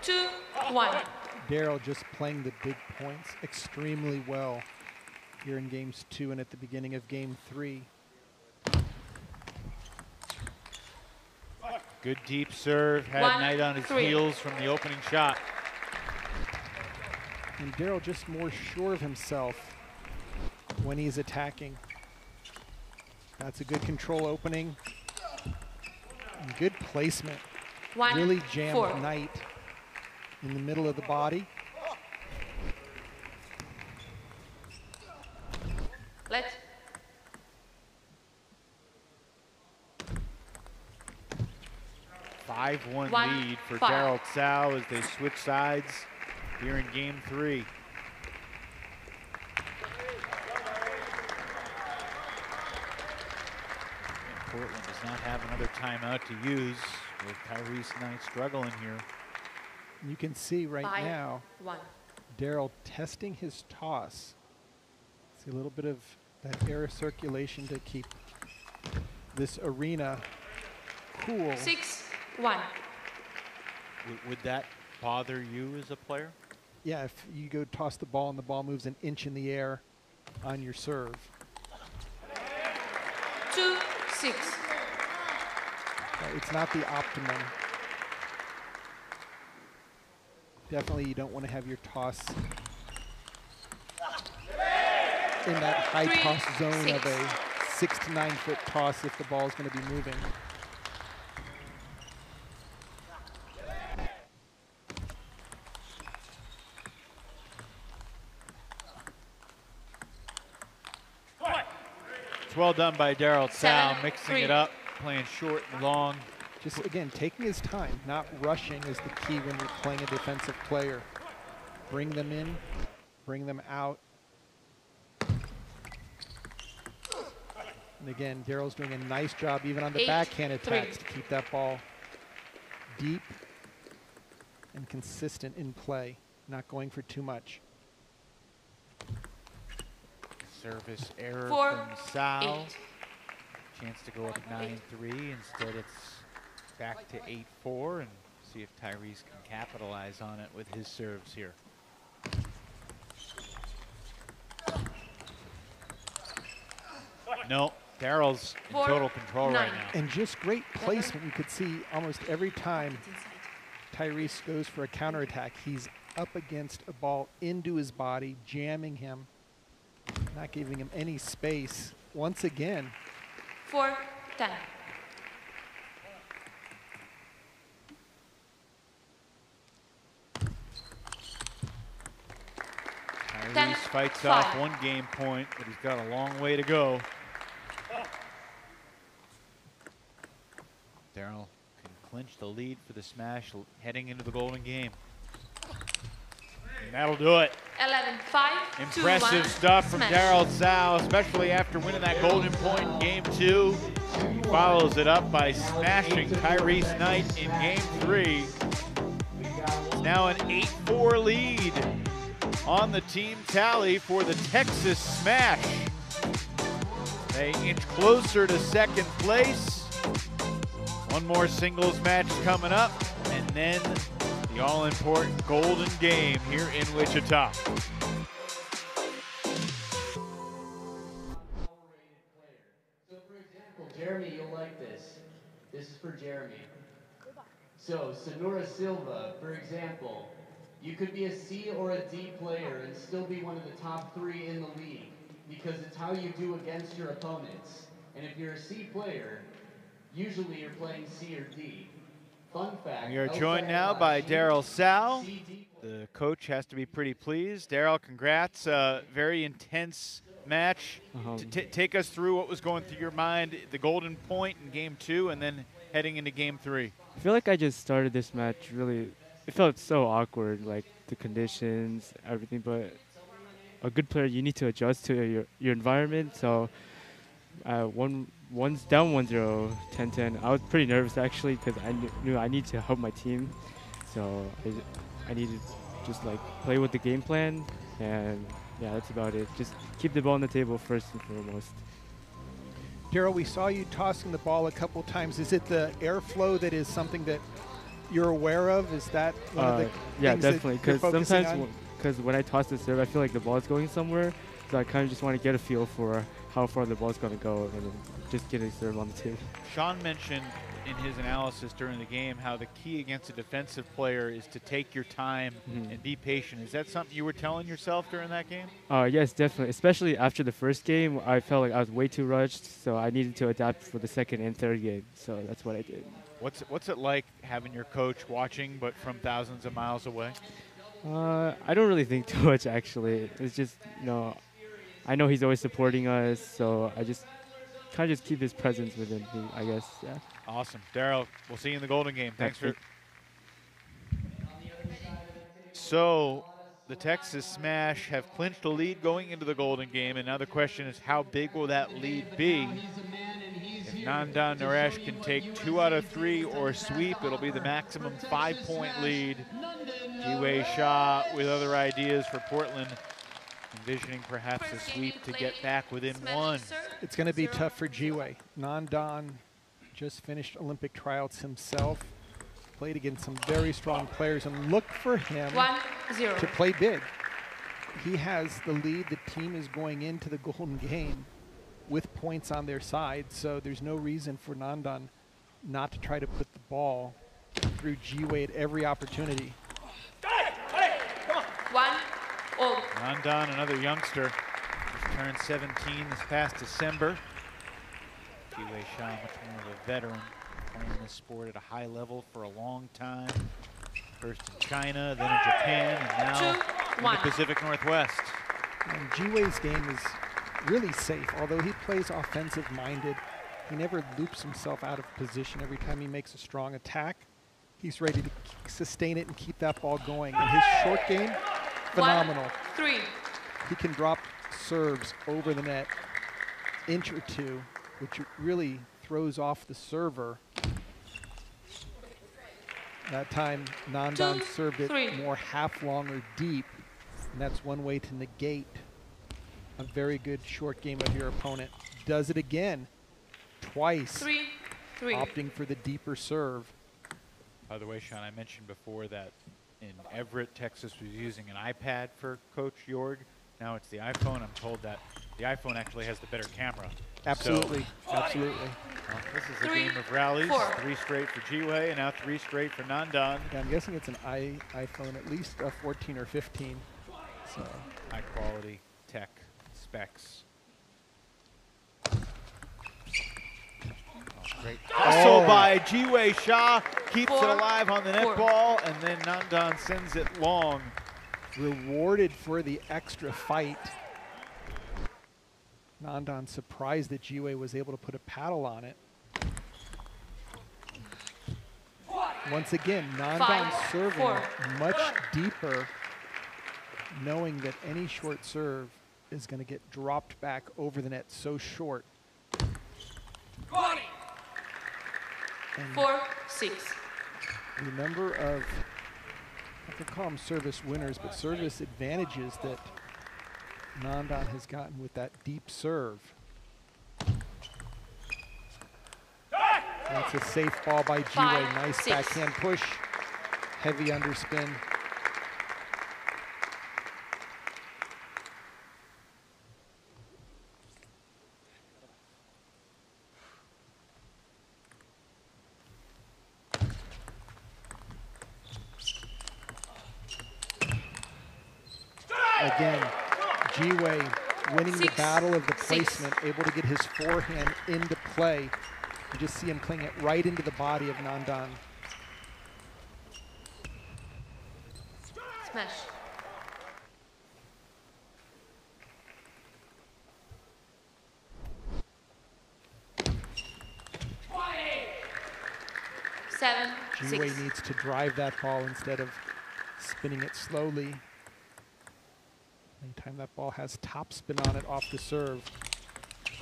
Two, one. Daryl just playing the big points extremely well here in games 2 and at the beginning of game 3. Good deep serve, had Knight on his heels from the opening shot. And Daryl just more sure of himself when he's attacking. That's a good control opening. And good placement. Really jammed Knight in the middle of the body. Let. 5-1 lead for Daryl Tsao as they switch sides here in game 3. Portland does not have another timeout to use with Tyrese Knight struggling here. You can see right now Daryl testing his toss. See a little bit of that air circulation to keep this arena cool. 6-1. Would that bother you as a player? Yeah, if you go toss the ball and the ball moves an inch in the air on your serve. 2-6. It's not the optimum. Definitely you don't want to have your toss in that high toss zone of a 6 to 9 foot toss if the ball is going to be moving. It's well done by Daryl Tsao, mixing it up, playing short and long. Just, again, taking his time, not rushing is the key when you're playing a defensive player. Bring them in, bring them out. And again, Daryl's doing a nice job even on the backhand attacks to keep that ball deep and consistent in play, not going for too much. Service error from Tsao. Chance to go up 9-3. Instead, it's back to 8-4, and see if Tyrese can capitalize on it with his serves here. No, Daryl's in total control right now. And just great placement. You could see almost every time Tyrese goes for a counterattack, he's up against a ball into his body, jamming him, not giving him any space. Once again. 4-10. Tyrese fights off 1 game point, but he's got a long way to go. Daryl can clinch the lead for the smash heading into the Golden game. And that'll do it. 11-5. Impressive stuff from Daryl Tsao, especially after winning that Golden point in game 2. He follows it up by smashing Tyrese Knight in game 3. It's now an 8-4 lead on the team tally for the Texas Smash. They inch closer to second place. One more singles match coming up, and then the all-important Golden game here in Wichita. So for example, Jeremy, you'll like this. This is for Jeremy. So Sonora Silva, for example, you could be a C or a D player and still be one of the top 3 in the league. because it's how you do against your opponents. And if you're a C player, usually you're playing C or D. Fun fact. We are joined now by Daryl Sal. The coach has to be pretty pleased. Daryl, congrats. Very intense match. Take us through what was going through your mind, the golden point in game 2 and then heading into game 3. I feel like I just started this match really, it felt so awkward, like the conditions, everything, but a good player, you need to adjust to your environment. So one's down 1-0, 10-10. I was pretty nervous actually because I knew I need to help my team. So I need to just like play with the game plan, and yeah, that's about it. Just keep the ball on the table first and foremost. Daryl, we saw you tossing the ball a couple times. Is it the airflow that is something that you're aware of? Is that one of the yeah, things definitely. Because sometimes, because when I toss the serve, I feel like the ball's going somewhere. So I kind of just want to get a feel for how far the ball's going to go and then just get a serve on the table. Sean mentioned in his analysis during the game how the key against a defensive player is to take your time and be patient. Is that something you were telling yourself during that game? Yes, definitely. Especially after the first game, I felt like I was way too rushed, so I needed to adapt for the second and third game. So that's what I did. What's it like having your coach watching but from thousands of miles away? I don't really think too much, actually. It's just, I know he's always supporting us, so I just kind of just keep his presence within me, I guess. Yeah. Awesome. Daryl, we'll see you in the Golden Game. Thanks for... So the Texas Smash have clinched a lead going into the Golden Game, and now the question is how big will that lead be? If Nandan Naresh can take 2 out of 3 or sweep, it'll be the maximum 5-point lead. Jiwei Shah with other ideas for Portland, envisioning perhaps a sweep to get back within 1. It's going to be tough for Jiwei. Nandan just finished Olympic tryouts himself, played against some very strong players, and look for him to play big. He has the lead. The team is going into the Golden Game with points on their side, so there's no reason for Nandan not to try to put the ball through Jiwei at every opportunity. Nandan, another youngster, just turned 17 this past December. Jiwei Shah, much more of a veteran, playing this sport at a high level for a long time. First in China, then in Japan, and now in the Pacific Northwest. And Jiwei's game is really safe. Although he plays offensive-minded, he never loops himself out of position every time he makes a strong attack. He's ready to sustain it and keep that ball going. And his short game, phenomenal. 1-3. He can drop serves over the net, inch or two, which really throws off the server. That time, Nandan served it more half-long or deep, and that's one way to negate a very good short game of your opponent. Does it again, twice, opting for the deeper serve. By the way, Sean, I mentioned before that in Everett, Texas was using an iPad for Coach Jorg. Now it's the iPhone. I'm told that the iPhone actually has the better camera. Absolutely, absolutely. Well, this is a game of rallies. 3 straight for Jiwei, and now 3 straight for Nandan. Yeah, I'm guessing it's an iPhone, at least a 14 or 15. So high quality tech specs. Great hustle by Jiwei Shah, keeps it alive on the net ball, and then Nandan sends it long. Rewarded for the extra fight. Nandan surprised that Jiwei was able to put a paddle on it. Once again, Nandan serving much deeper, knowing that any short serve is going to get dropped back over the net so short. 4-6. The number of, I could call them service winners, but service advantages that Nandan has gotten with that deep serve. That's a safe ball by Jiwei. Nice backhand push, heavy underspin. Again, Jiwei winning the battle of the placement, able to get his forehand into play. You just see him playing it right into the body of Nandan. Smash. Jiwei needs to drive that ball instead of spinning it slowly. Anytime that ball has topspin on it off the serve.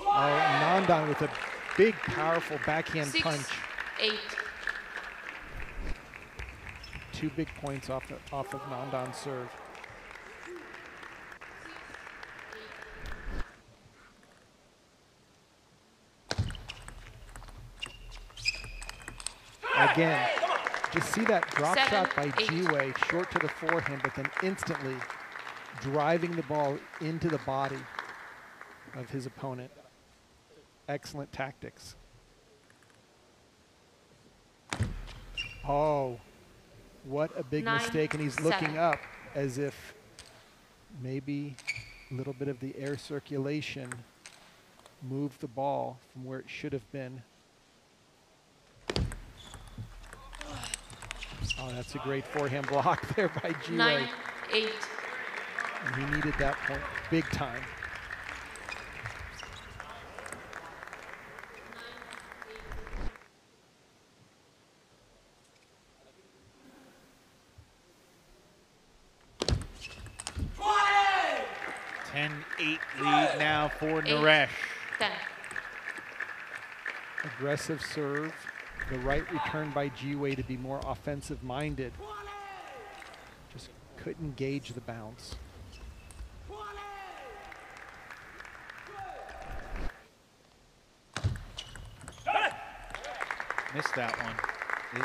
Oh, Nandan with a big, powerful backhand punch. 8. 2 big points off of Nandan's serve. Again, just see that drop shot by Jiwei, short to the forehand, but then instantly driving the ball into the body of his opponent. Excellent tactics. Oh, what a big mistake, and he's looking up as if maybe a little bit of the air circulation moved the ball from where it should have been. Oh, that's a great forehand block there by Jiwei. 9-8. And he needed that point big time. Ten 8 lead now for Naresh. 10. Aggressive serve. The right return by Jiwei to be more offensive minded. Just couldn't gauge the bounce. Missed that one.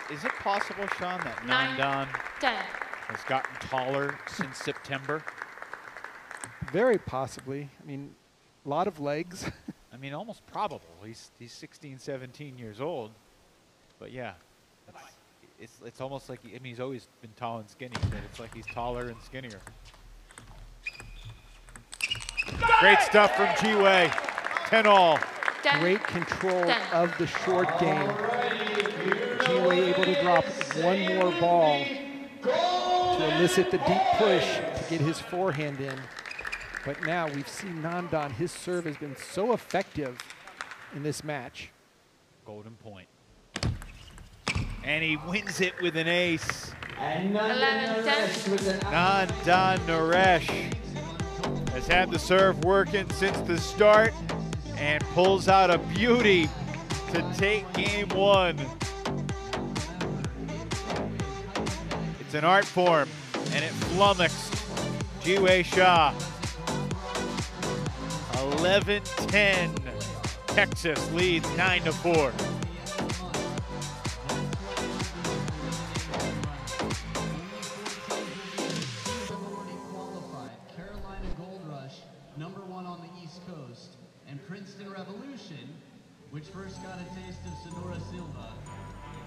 Is it possible, Sean, that Nandan has gotten taller since September? Very possibly. I mean, a lot of legs. I mean, almost probable. He's 16, 17 years old. But yeah, it's almost like, I mean, he's always been tall and skinny, but it's like he's taller and skinnier. Great stuff from Jiwei. 10-all. Great control of the short game. Jiwei able to drop one more ball to elicit the deep push to get his forehand in. But now we've seen Nandan, his serve has been so effective in this match. Golden point. And he wins it with an ace. 11-10. Nandan Naresh has had the serve working since the start and pulls out a beauty to take game 1. It's an art form, and it flummoxed Jiwei Shah. 11-10. Texas leads 9-4. Which first got a taste of Sonora Silva.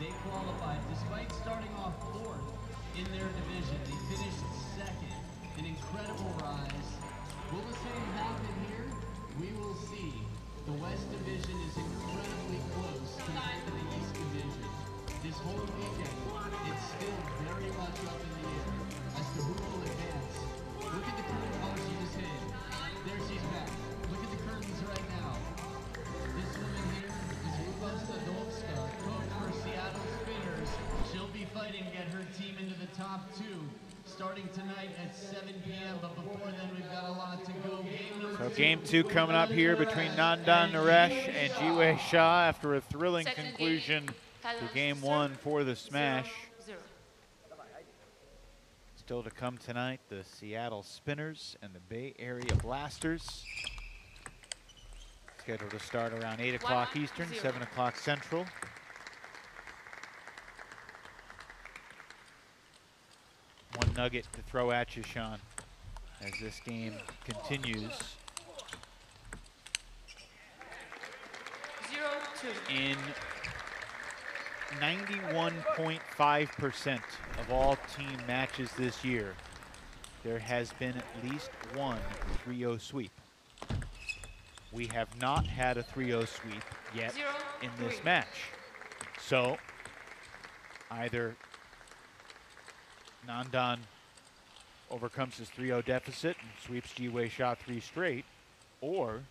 They qualified despite starting off 4th in their division. They finished 2nd, an incredible rise. Will the same happen here? We will see. The West Division is incredibly close compared to the East Division. This whole weekend, it's still very much up in the air as to who will advance. Look at the curtain. Oh, she just hit. There she's back. Look at the curtains right now. This woman here is Ruba Sadovska, coach for Seattle Spinners. She'll be fighting to get her team into the top 2 starting tonight at 7 p.m. But before then, we've got a lot to go. So game 2 coming up here between Nandan Naresh and Jiwei Shah after a thrilling conclusion to game 1 for the smash. Still to come tonight, the Seattle Spinners and the Bay Area Blasters. Scheduled to start around 8 o'clock Eastern, 7 o'clock Central. One nugget to throw at you, Sean, as this game continues. 0-2. In 91.5% of all team matches this year, there has been at least one 3-0 sweep. we have not had a 3-0 sweep yet in this match. So either Nandan overcomes his 3-0 deficit and sweeps Ji-Wei Sha 3 straight, or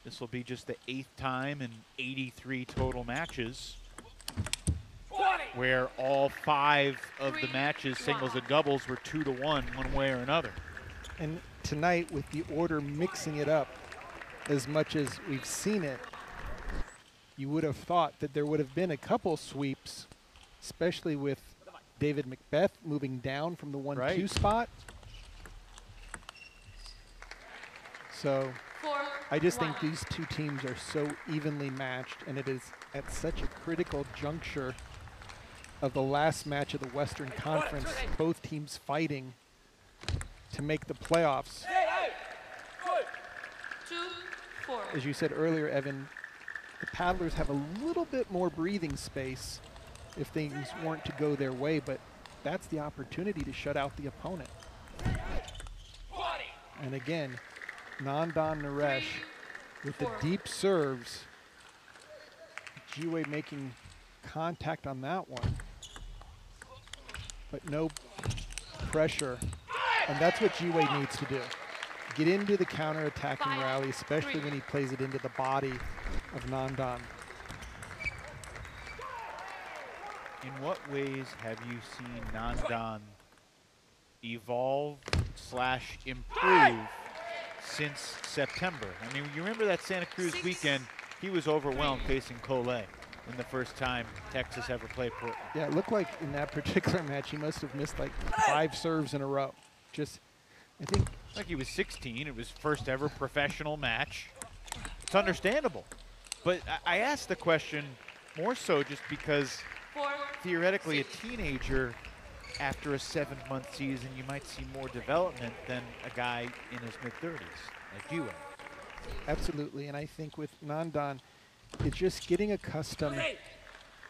this will be just the 8th time in 83 total matches where all 5 of the matches, singles and doubles, were 2-1 one way or another. And tonight, with the order mixing it up as much as we've seen it, you would have thought that there would have been a couple sweeps, especially with David McBeath moving down from the 1-2 spot. So I just think these two teams are so evenly matched, and it is at such a critical juncture of the last match of the Western Conference, both teams fighting to make the playoffs. As you said earlier, Evan, the paddlers have a little bit more breathing space if things weren't to go their way, but that's the opportunity to shut out the opponent. And again, Nandan Naresh with the deep serves. Ji-Wei making contact on that one, but no pressure. And that's what Ji-Wei needs to do. Get into the counter-attacking rally, especially when he plays it into the body of Nandan. In what ways have you seen Nandan evolve / improve since September? I mean, you remember that Santa Cruz weekend, he was overwhelmed facing Cole in the first time Texas ever played Portland. Yeah, it looked like in that particular match he must have missed like 5 serves in a row. Just, I think. Like he was 16, it was first ever professional match. It's understandable. But I asked the question more so just because theoretically a teenager after a 7-month season, you might see more development than a guy in his mid-30s, like you. Absolutely, and I think with Nandan, it's just getting accustomed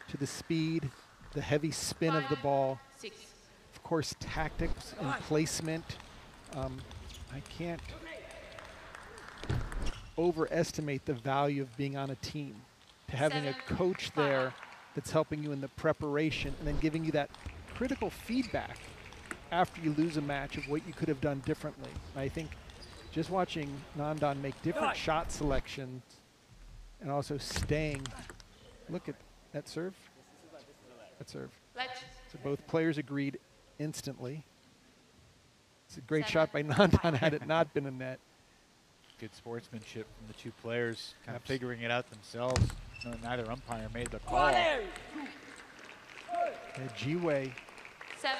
to the speed, the heavy spin of the ball, of course tactics and placement. I can't overestimate the value of being on a team, to having a coach there that's helping you in the preparation and then giving you that critical feedback after you lose a match of what you could have done differently. I think just watching Nandan make different shot selections and also staying. Look at that serve. That serve. So both players agreed instantly. It's a great shot by Nandan had it not been a net. Good sportsmanship from the two players, kind of figuring it out themselves. No, neither umpire made the call. Ji-Wei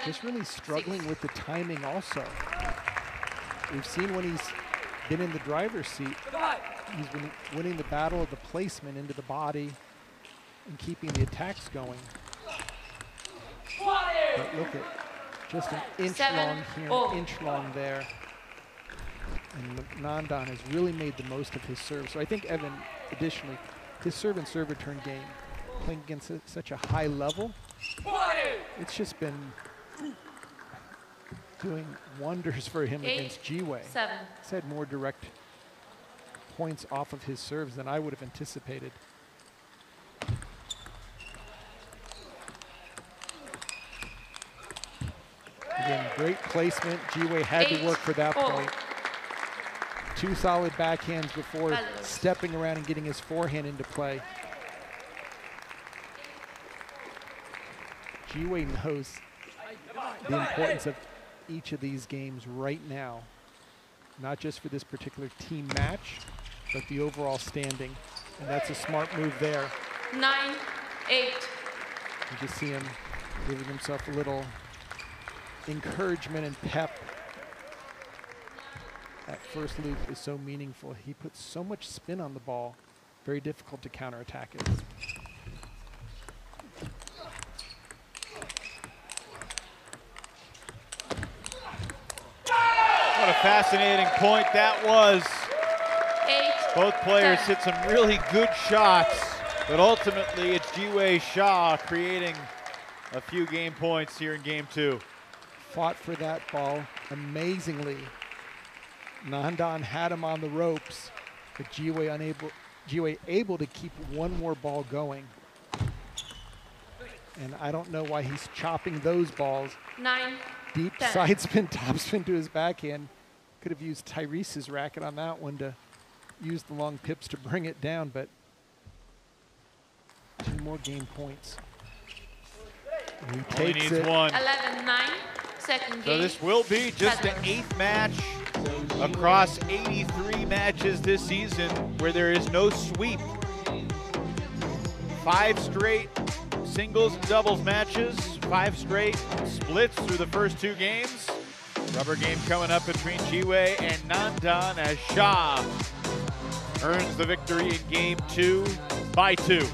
just really struggling with the timing also. We've seen when he's been in the driver's seat, he's been winning the battle of the placement into the body and keeping the attacks going. But look at just an inch long here, an inch long there. And Nandan has really made the most of his serve. So I think Evan, additionally, his serve and serve return game, playing against such a high level, it's just been doing wonders for him against Ji-Wei. He's had more direct points off of his serves than I would have anticipated. Again, great placement. Ji-Wei had to work for that point. 2 solid backhands before stepping around and getting his forehand into play. Ji-Wei knows the importance of each of these games right now, not just for this particular team match, but the overall standing. And that's a smart move there. 9-8. You just see him giving himself a little encouragement and pep. That first loop is so meaningful. He puts so much spin on the ball. Very difficult to counterattack it. What a fascinating point that was. Both players hit some really good shots, but ultimately it's Ji-Wei Sha creating a few game points here in game 2. Fought for that ball amazingly. Nandan had him on the ropes, But Jiwei able to keep one more ball going. And I don't know why he's chopping those balls. 9, Deep 10. side spin, topspin to his backhand. Could have used Tyrese's racket on that one to use the long pips to bring it down, but 2 more game points. And he Only takes needs it. 1. 11-9, second game. So this will be just the 8th match across 83 matches this season where there is no sweep. 5 straight singles and doubles matches, 5 straight splits through the first 2 games. Rubber game coming up between Jiwei and Nandan as Shah earns the victory in game 2 by 2.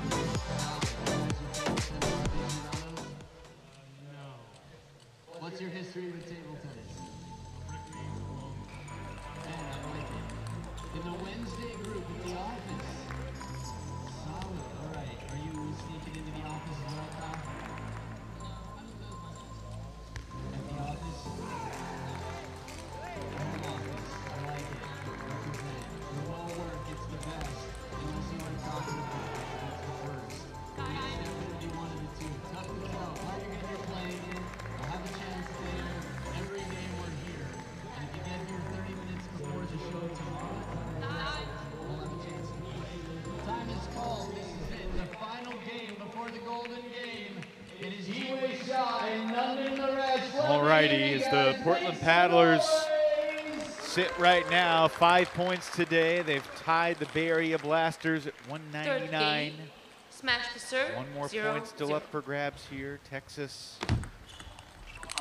What's your history with table tennis? Man, I like it. In the Wednesday group at the office. Solid. All right. Are you sneaking into the office as well, Kyle? At the office? Home office. I like it. Represent. The more work, it's the best. And you'll see what I'm talking about. That's the first. It's definitely one of the 2. Tough to tell how you're going to be playing it. We'll have a chance there every day we're here. And if you get here 30 minutes before the show tomorrow, we'll have a chance to play. Time is called. This is it. The final game before the golden game. It is Jiwei Shah and Nandan Naresh. Alrighty, as the Portland Paddlers sit right now, 5 points today. They've tied the Bay Area Blasters at 199. Smash the serve. 1 more 0, point still 0. up for grabs here. Texas,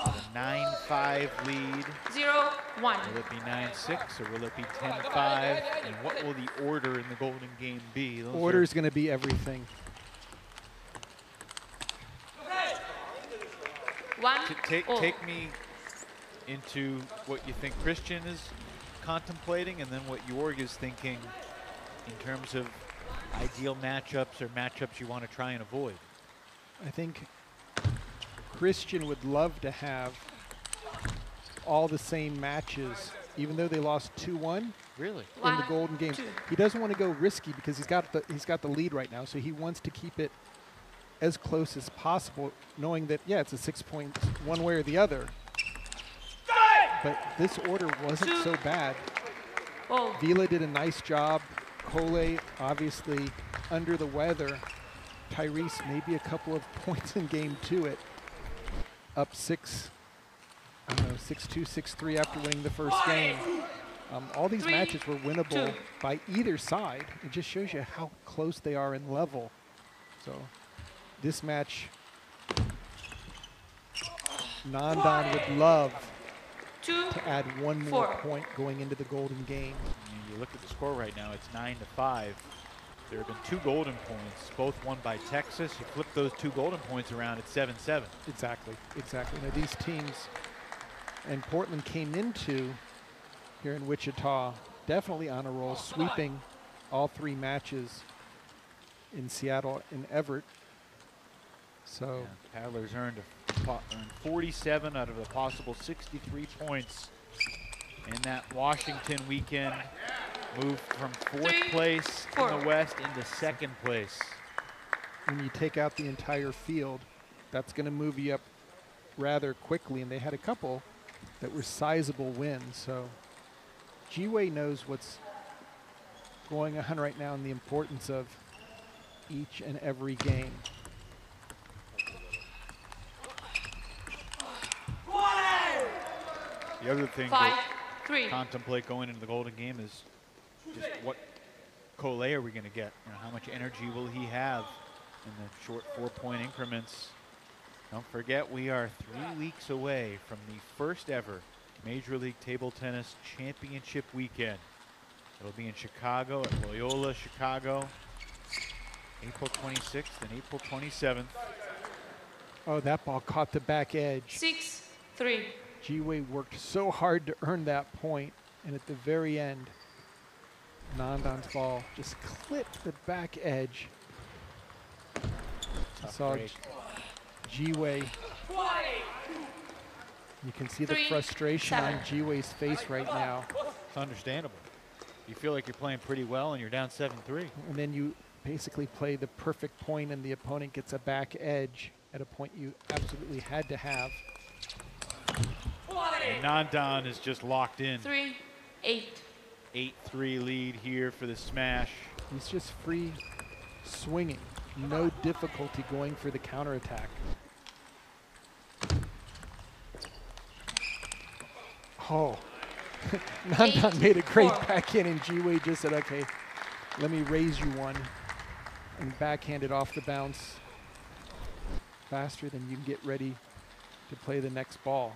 a 9-5 lead. 0, 1. Will it be 9-6 or will it be 10-5? And what will the order in the Golden Game be? Those Order's going to be everything. 1, Take me into what you think Christian is contemplating and then what Jorg is thinking in terms of ideal matchups or matchups you want to try and avoid. I think Christian would love to have all the same matches, even though they lost 2-1 Really? in the Golden Games. He doesn't want to go risky because he's got the lead right now, so he wants to keep it as close as possible, knowing that, yeah, it's a 6 points one way or the other. But this order wasn't so bad. Vila did a nice job. Cole obviously under the weather. Tyrese maybe a couple of points in game 2 at up 6-2, 6-3 after winning the first game. All these matches were winnable by either side. It just shows you how close they are in level. So this match, Nandan would love to add 1 more point going into the Golden Game. You look at the score right now, it's 9-5. There have been 2 golden points, both won by Texas. You flip those 2 golden points around, it's 7-7. Exactly. Now these teams, and Portland came into here in Wichita definitely on a roll, sweeping all 3 matches in Seattle and Everett. So yeah, Paddlers earned 47 out of a possible 63 points in that Washington weekend. Moved from 4th place in the West into 2nd place. When you take out the entire field, that's going to move you up rather quickly, and they had a couple that were sizable wins. So Jiwei knows what's going on right now and the importance of each and every game. The other thing to contemplate going into the Golden Game is just what Cole are we going to get? You know, how much energy will he have in the short 4-point increments? Don't forget, we are 3 weeks away from the first ever Major League Table Tennis Championship weekend. It'll be in Chicago at Loyola Chicago, April 26th and April 27th. Oh, that ball caught the back edge. 6-3. Jiwei worked so hard to earn that point, and at the very end, Nandan's ball just clipped the back edge. I saw Jiwei. You can see the frustration on Jiwei's face right now. It's understandable. You feel like you're playing pretty well and you're down 7-3. And then you basically play the perfect point and the opponent gets a back edge at a point you absolutely had to have. And Nandan is just locked in. 3-8. 8-3 lead here for the smash. He's just free swinging. No difficulty going for the counterattack. Oh, Nandan made a great backhand and Ji-Wei just said, okay, let me raise you one, and backhanded off the bounce faster than you can get ready to play the next ball.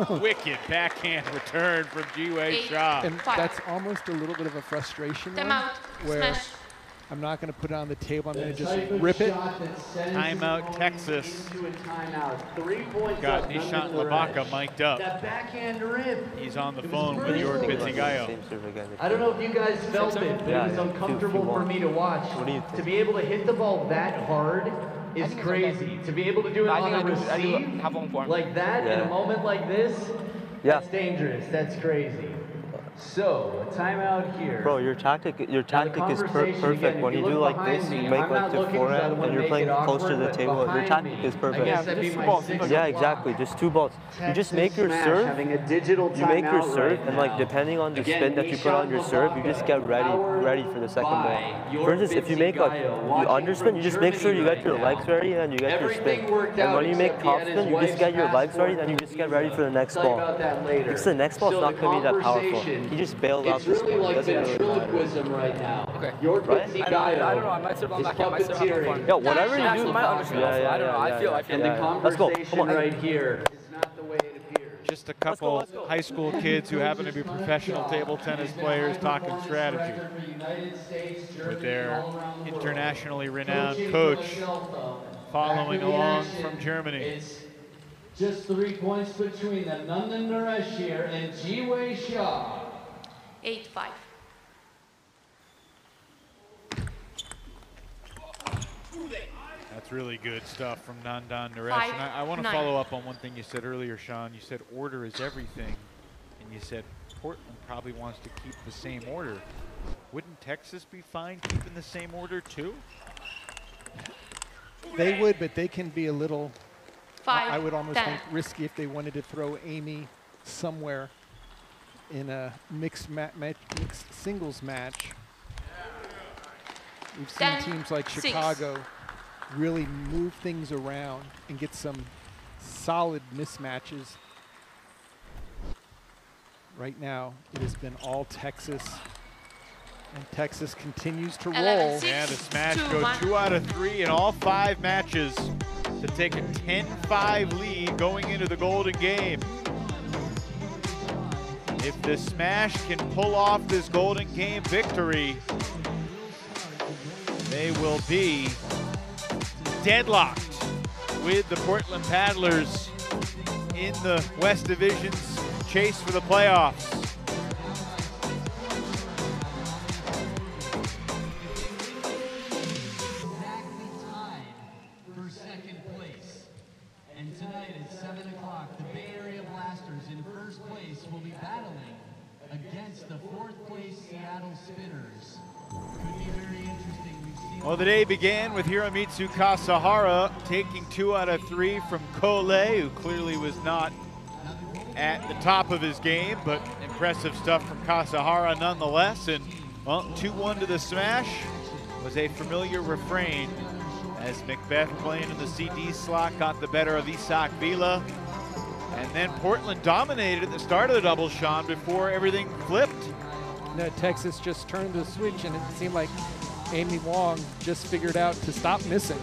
Wicked backhand return from Ji-Wei Shaw. And that's almost a little bit of a frustration one, where I'm not going to put it on the table. I'm going to just rip it. Timeout, Texas. Got Nishant Labaka mic'd up. He's on the phone with York Bitzigayo. I don't know if you guys felt it, but it was uncomfortable for me to watch. To be able to hit the ball that hard is crazy. To be able to do it on a receive like that in a moment like this, that's dangerous. That's crazy. So, a timeout here. Bro, your tactic is perfect. When you do like this, you make like the forehand, and you're playing closer to the table. Your tactic is perfect. Yeah, exactly. Just 2 balls. You just make your serve. You make your serve, and like depending on the spin that you put on your serve, you just get ready for the second ball. For instance, if you make like you underspin, you just make sure you get your legs ready, and you get your spin. And when you make topspin, you just get your legs ready, then you just get ready for the next ball. Because the next ball's not going to be that powerful. He just bailed out this one. Like ventriloquism right now. Okay. Right? I don't know. I might serve on backhand. I might serve on the front. Yeah, whatever you do, you might understand. Yeah, I don't know. I feel. And the conversation right here is not the way it appears. Just a couple high school kids who happen to be professional table tennis players talking strategy with their internationally renowned coach following along from Germany. Just 3 points between them. Nandan Naresh here and Ji-Wei Shaw. 8-5. That's really good stuff from Nandan Naresh. And I want to follow up on one thing you said earlier, Sean. You said order is everything. And you said Portland probably wants to keep the same order. Wouldn't Texas be fine keeping the same order too? They would, but they can be a little, 5, I would almost 10. think risky if they wanted to throw Amy somewhere in a mixed singles match. We've seen 10, teams like 6. Chicago really move things around and get some solid mismatches. Right now, it has been all Texas, and Texas continues to roll. Yeah, the Smash go 2 out of 3 in all 5 matches to take a 10-5 lead going into the Golden Game. If the Smash can pull off this Golden Game victory, they will be deadlocked with the Portland Paddlers in the West Division's chase for the playoffs. Exactly tied for second place. And tonight at 7 o'clock, the Bay Area Blasters in first place will be battling against the 4th place Seattle Spinners. Could be very interesting. Well, the day began with Hiromitsu Kasahara taking 2 out of 3 from Kole, who clearly was not at the top of his game, but impressive stuff from Kasahara nonetheless. And, well, 2-1 to the Smash was a familiar refrain as McBeath playing in the CD slot got the better of Isak Vila. And then Portland dominated at the start of the double, Sean, before everything flipped. No, Texas just turned the switch, and it seemed like Amy Wong just figured out to stop missing.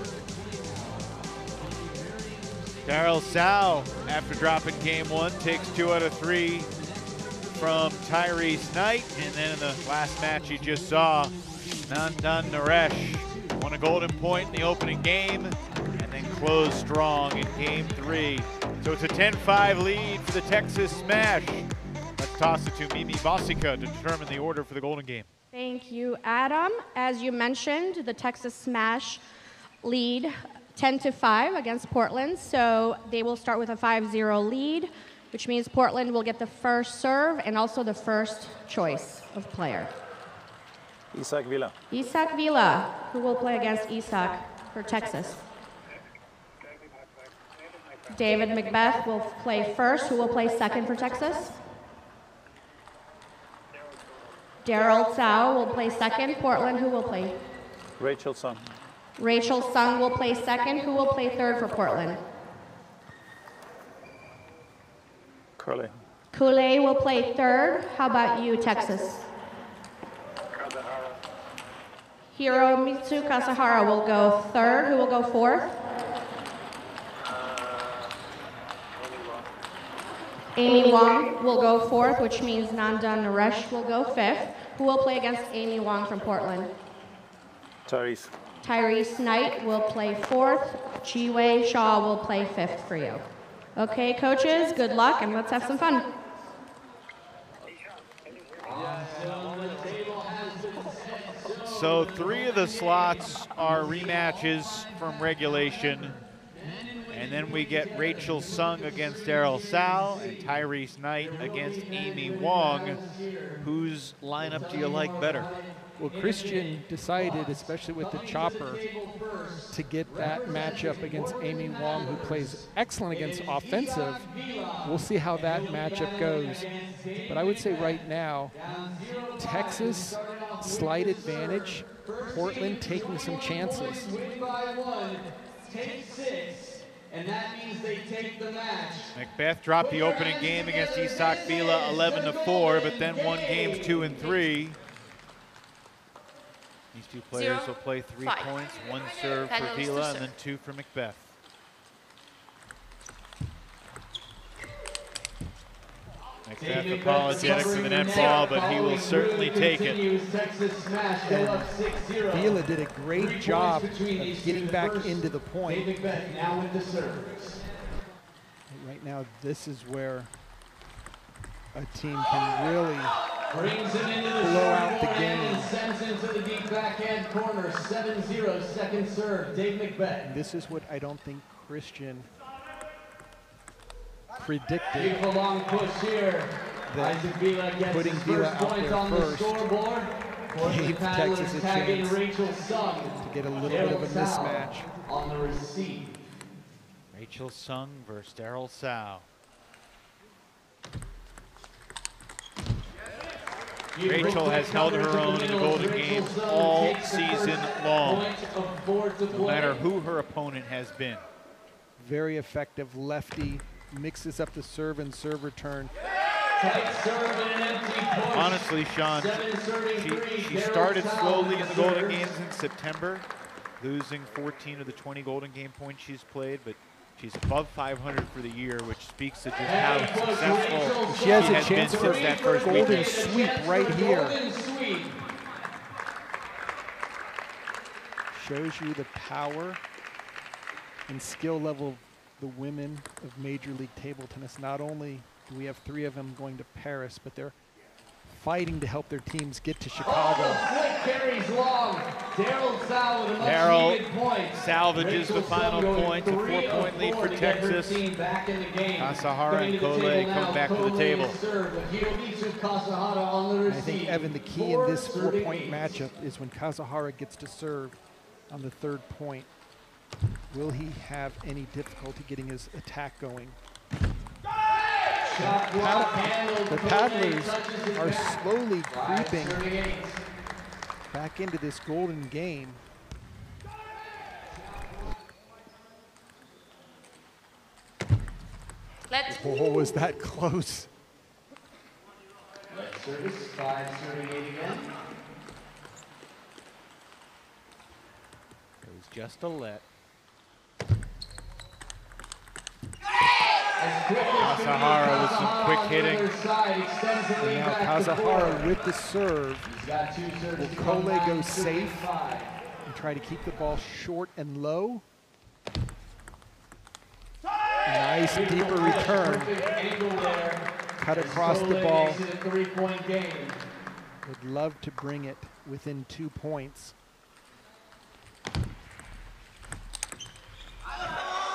Daryl Sow, after dropping game 1, takes 2 out of 3 from Tyrese Knight. And then in the last match you just saw, Nandan Naresh won a golden point in the opening game and then closed strong in game 3. So it's a 10-5 lead for the Texas Smash. Let's toss it to Mimi Bosica to determine the order for the Golden Game. Thank you, Adam. As you mentioned, the Texas Smash lead 10-5 against Portland. So they will start with a 5-0 lead. which means Portland will get the first serve and also the first choice of player. Isaac Villa. Isaac Villa, who will play against Isaac for Texas. David McBeath will play first, who will play second for Texas. Daryl Tsao will play second. Portland, who will play? Rachel Sung. Rachel Sung will play second. Who will play third for Portland? Curley. Kool-Aid will play third. How about you, Texas? Hiromitsu Kasahara will go third. Who will go fourth? Amy Wong will go fourth, which means Nanda Naresh will go fifth. Who will play against Amy Wong from Portland? Tyrese. Tyrese Knight will play fourth. Jiwei Shaw will play fifth for you. Okay, coaches, good luck, and let's have some fun. So 3 of the slots are rematches from regulation. And then we get Rachel Sung against Daryl Tsao and Tyrese Knight against Amy Wong. Whose lineup do you like better? Well, Christian decided, especially with the chopper, to get that matchup against Amy Wong, who plays excellent against offensive. We'll see how that matchup goes. But I would say right now, Texas, slight advantage. Portland taking some chances. And that means they take the match. McBeath dropped the opening game against Isaac Villa 11-4, but then won games 2 and 3. These two players will play 3 points, 1 serve for Villa and then 2 for McBeath. McBeath apologetic for the net ball, but he will certainly take it. Villa did a great job of getting back into the point. Right now, this is where a team can really blow out the game. Sends into the deep backhand corner, 7-0, second serve, Dave McBeath. This is what I don't think Christian predicted. Big long push here. That putting Villa out there first gave Texas a chance to get a little bit of a mismatch. On the receive. Rachel Sung versus Daryl Tsao. Rachel has held her own in the Golden Games all season long, no matter who her opponent has been. Very effective lefty, mixes up the serve and serve return. Honestly, Sean, she started slowly in the Golden Games in September, losing 14 of the 20 Golden Game points she's played, but she's above 500 for the year, which speaks to just how successful she has a chance for that first golden sweep right here. Shows you the power and skill level of the women of Major League Table Tennis. Not only do we have 3 of them going to Paris, but they're fighting to help their teams get to Chicago. Carries long. Daryl Tsao with a Daryl point. salvages the final point, a 4-point lead for Texas. Kasahara and Kool-Aid come back to the table. And I think, Evan, the key in this 4-point matchup is when Kasahara gets to serve on the 3rd point. Will he have any difficulty getting his attack going? The paddlers are slowly creeping back into this golden game. Oh, was that close? Service 5 serving 8 again. It was just a let. Kasahara with some quick hitting. And now Kasahara with the serve. Will Kool-Aid go safe and try to keep the ball short and low? Nice deeper return. Cut across the ball. Would love to bring it within 2 points.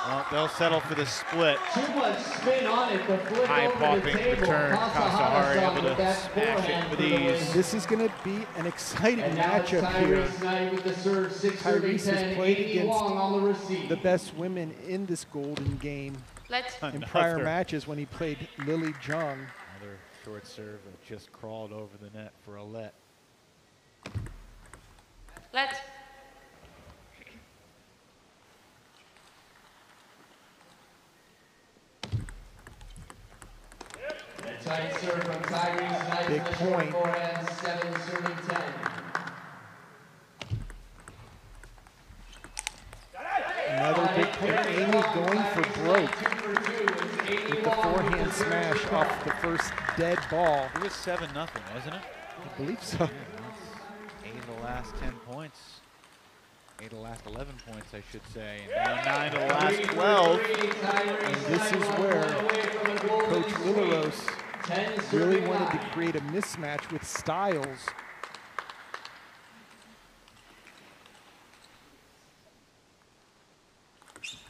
Well, they'll settle for the split. Too much spin on it. The flip High over popping the table. return. Kasahara able to smash it with ease. This is going to be an exciting matchup here. Tyrese has played against the best women in this golden game in prior matches when he played Lily Jung. Another short serve that just crawled over the net for a let. Let. Tight serve from Tyrese Knight. Big point. 7 serving 10. Another big point. Amy going for broke with the forehand smash off the first dead ball. It was 7-0, wasn't it? I believe so. Yeah, 8 of the last 10 points. 8 of the last 11 points, I should say. And now 9 of the last 12. And this is where Coach Lillaros really wanted to create a mismatch with styles.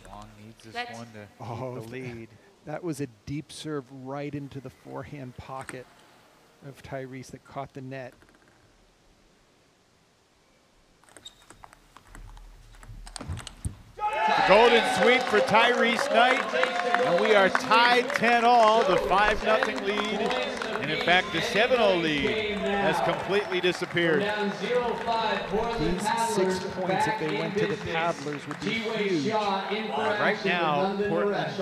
Long needs this one to keep the lead. That was a deep serve right into the forehand pocket of Tyrese that caught the net. The golden sweep for Tyrese Knight, and we are tied 10-all. The 5-0 lead, and in fact the 7-0 lead has completely disappeared. These 6 points, if they went to the paddlers, would be huge. Right now, Portland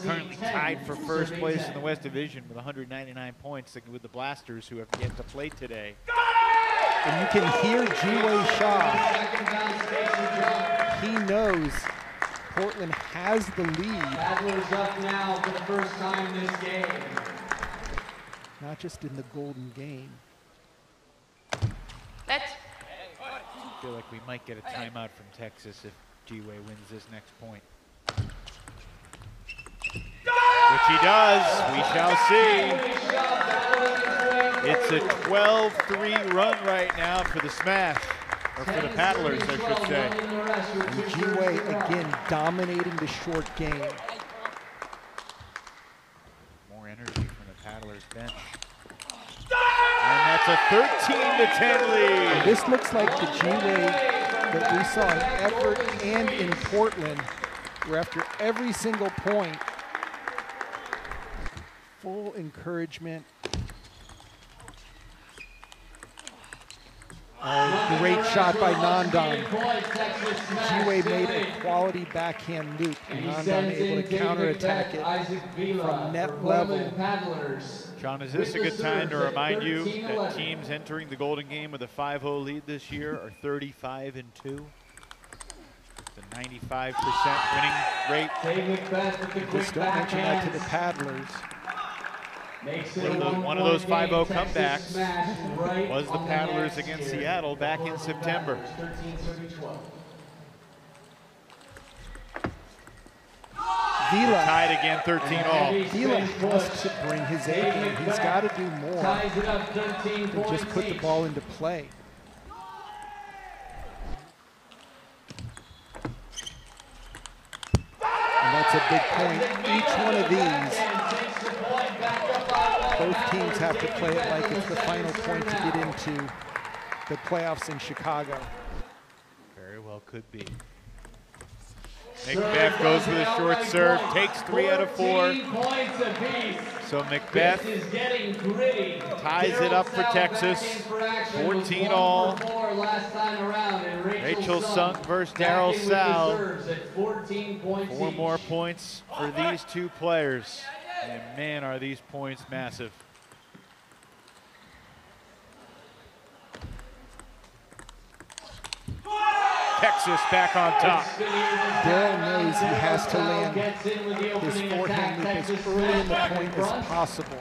currently tied for first place in the West Division with 199 points with the Blasters, who have yet to play today. And you can hear Ji-Wei Shaw. He knows Portland has the lead. Paddlers up now for the first time this game. Not just in the golden game. Let. I feel like we might get a timeout from Texas if Ji-Wei wins this next point. Which he does. We shall see. It's a 12-3 run right now for the Smash. Or for the Paddlers, I should say. And Ji-Wei again dominating the short game. More energy from the Paddlers bench. And that's a 13-10 lead. And this looks like the Ji-Wei that we saw in Everett and in Portland, where after every single point, full encouragement. Oh, great shot by Nandan. Ji-Wei made a quality backhand loop, and Nandan able to counterattack it from net level. Sean, is this a good time to remind you that teams entering the Golden Game with a 5-0 lead this year are 35-2? The 95% winning rate. Just don't mention that to the Paddlers. One of those 5-0 comebacks was the Paddlers against Seattle back in September. Vila tied again, 13-all. Vila has to bring his A game. He's got to do more than just put the ball into play. And that's a big point. Each one of these, both teams have to play it like it's the final point to get into the playoffs in Chicago. Very well could be. McBeath goes with a short serve, takes 3 out of 4. So McBeath ties it up for Texas, 14-all. Rachel Sunk versus Daryl Sal. 4 more points for these two players. And man, are these points massive. Texas back on top. Daryl knows he has to land his forehand loop as early in the point as possible.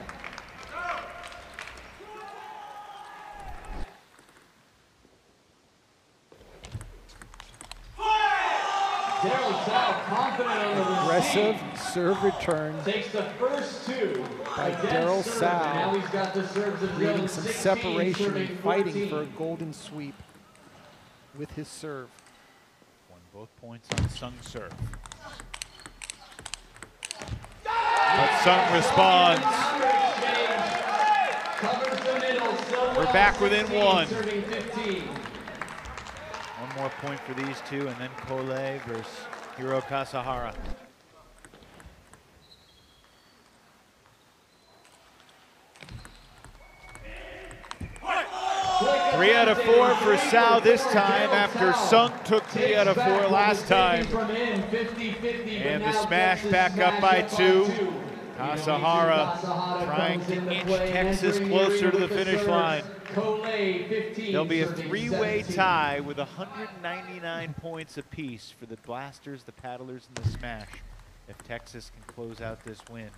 Aggressive serve return takes the first 2 by Daryl Sal, creating some separation and fighting for a golden sweep with his serve. Won both points on Sung serve. But Sung responds. We're back within one. One more point for these two, and then Kole versus Hiro Kasahara. Three out of four for Sao this time after Sung took 3 out of 4 last time. And the smash back up by 2. Kasahara trying to inch Texas closer to the finish line. There'll be a 3-way tie with 199 points apiece for the Blasters, the Paddlers, and the Smash if Texas can close out this win.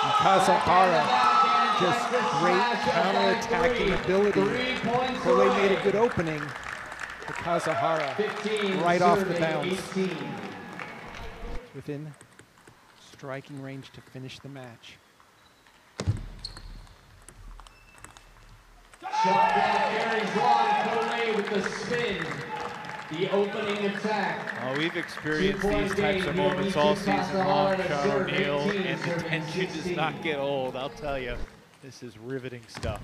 And Kasahara, just great counter-attacking ability. Kole made a good opening for Kasahara right off the bounce. Within striking range to finish the match. Shot block carries on. Kole with the spin. The opening attack. Oh, we've experienced these types of moments all season long, Sean O'Neill, and the tension does not get old, I'll tell you. This is riveting stuff.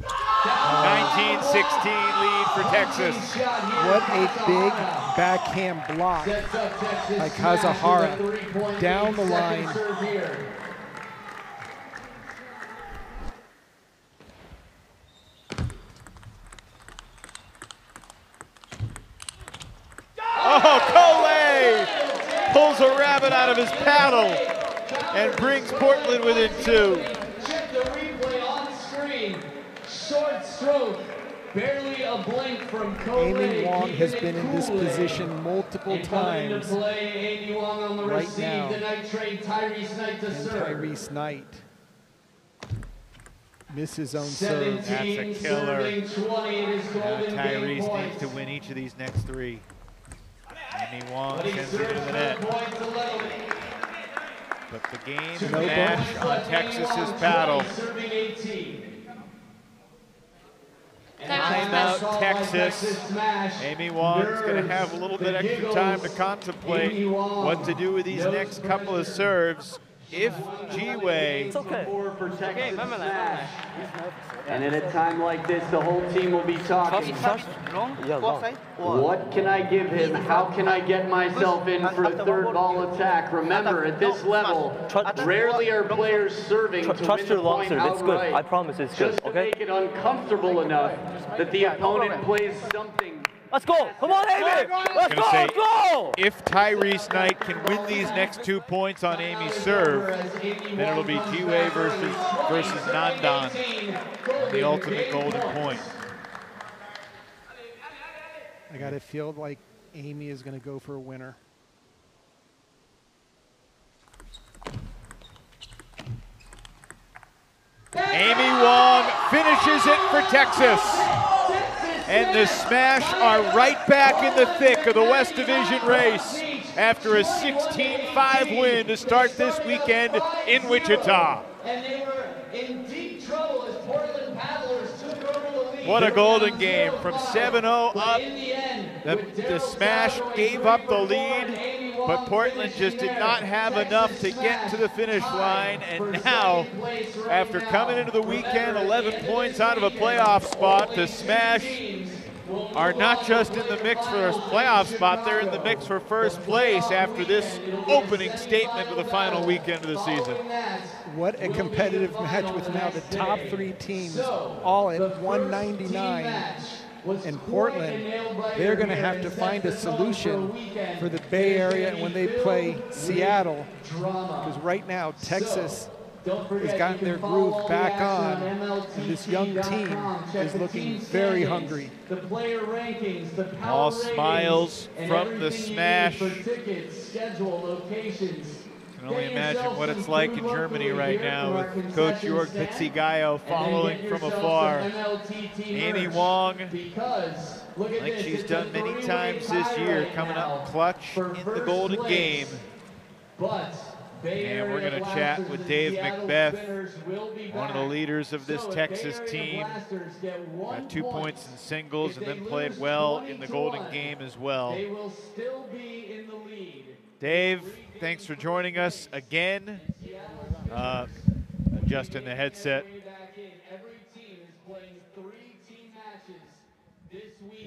19-16 lead for Texas. What a big backhand block by Kasahara down the line. Oh, Kole pulls a rabbit out of his paddle and brings Portland within 2. Check the replay on screen. Short stroke, barely a blink from Kole. Amy Wong has been in this position multiple times. Amy Wong on the right receive. now. The night trade, Tyrese Knight to serve. Tyrese Knight misses his own serve. That's a killer. Now Tyrese needs to win each of these next 3. Amy Wong sends it into the net. But the game, the match on Texas's paddle. Timeout Texas. Amy Wong's going to have a little bit extra time to contemplate what to do with these next couple of serves. If G-Way and at a time like this, the whole team will be talking. What can I give him? How can I get myself in for a third ball attack? Remember, at this level, rarely are players serving to win the point outright. It's good. I promise it's good. Just to make it uncomfortable enough that the opponent plays something. Let's go! Come on, Amy! Let's go! Let's go! If Tyrese Knight can win these next 2 points on Amy's serve, then it'll be G-Way versus Nandan, the ultimate golden point. I gotta feel like Amy is gonna go for a winner. Amy Wong finishes it for Texas. And the Smash are right back in the thick of the West Division race after a 16-5 win to start this weekend in Wichita. And they were in deep trouble as Portland Paddlers took over the lead. What a golden game from 7-0 up. The Smash gave up the lead, but Portland just did not have enough to get to the finish line. And now, after coming into the weekend 11 points out of a playoff spot, the Smash are not just in the mix for a playoff spot, they're in the mix for first place after this opening statement of the final weekend of the season. What a competitive match with now the top 3 teams all at 199. And Portland, they're going to have to find a solution for the Bay Area when they play Seattle, because right now Texas has gotten their groove back on, and this young team is looking very hungry. All smiles from the Smash. Can only imagine what it's like in Germany right now with Coach Jörg Pizzigaio following from afar. Amy Wong, like she's done many times this year, coming up clutch in the golden game. And we're going to chat with Dave McBeath, one of the leaders of this Texas team. Got 2 points in singles and then played well in the golden game as well. They will still be in the lead. Dave, thanks for joining us again. Adjusting the headset.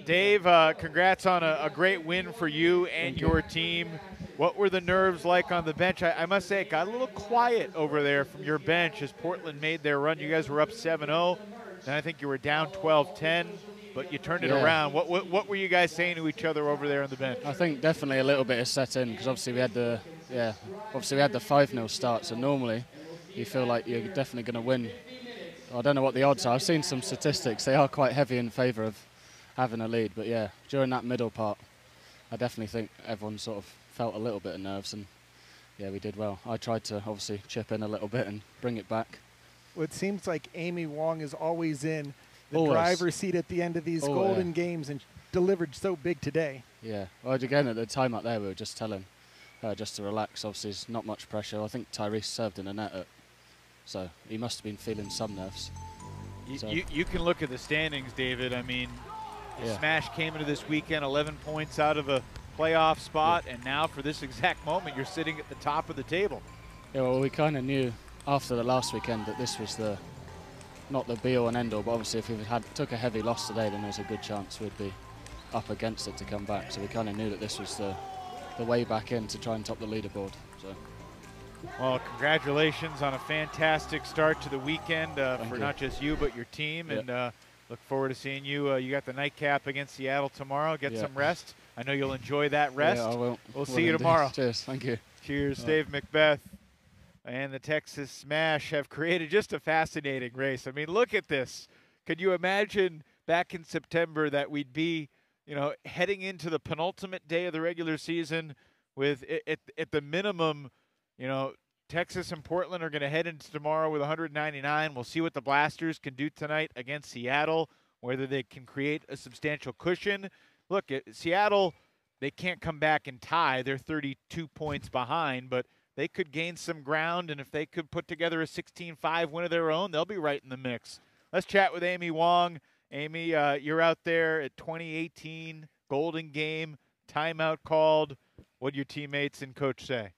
Dave, congrats on a great win for you and your team. What were the nerves like on the bench? I must say it got a little quiet over there from your bench as Portland made their run. You guys were up 7-0, and I think you were down 12-10, but you turned it around. What were you guys saying to each other over there on the bench? I think definitely a little bit of set in, because obviously we had the 5-0 start, so normally you feel like you're definitely going to win. I don't know what the odds are. I've seen some statistics. They are quite heavy in favour of having a lead, but yeah, during that middle part, I definitely think everyone sort of felt a little bit of nerves, and yeah, we did well. I tried to obviously chip in a little bit and bring it back. Well, it seems like Amy Wong is always in the driver's seat at the end of these golden games, and delivered so big today. Yeah, well, again, at the time out there, we were just telling her just to relax. Obviously, there's not much pressure. I think Tyrese served in the net, so he must have been feeling some nerves. You can look at the standings, David. I mean, Smash came into this weekend 11 points out of a playoff spot, and now for this exact moment, you're sitting at the top of the table. Yeah, well, we kind of knew after the last weekend that this was not the be-all and end-all, but obviously if we took a heavy loss today, then there's a good chance we'd be up against it to come back. So we kind of knew that this was the way back in to try and top the leaderboard. So. Well, congratulations on a fantastic start to the weekend for not just you, but your team, and look forward to seeing you. You got the nightcap against Seattle tomorrow. Get some rest. I know you'll enjoy that rest. Yeah, I will. We'll see you tomorrow. Cheers. Thank you. Cheers. Dave McBeath and the Texas Smash have created just a fascinating race. I mean, look at this. Could you imagine back in September that we'd be, heading into the penultimate day of the regular season with, at the minimum, Texas and Portland are going to head into tomorrow with 199. We'll see what the Blasters can do tonight against Seattle, whether they can create a substantial cushion. Look, at Seattle, they can't come back and tie. They're 32 points behind, but they could gain some ground, and if they could put together a 16-5 win of their own, they'll be right in the mix. Let's chat with Amy Wong. Amy, you're out there at 2018 Golden Game, timeout called. What did your teammates and coach say?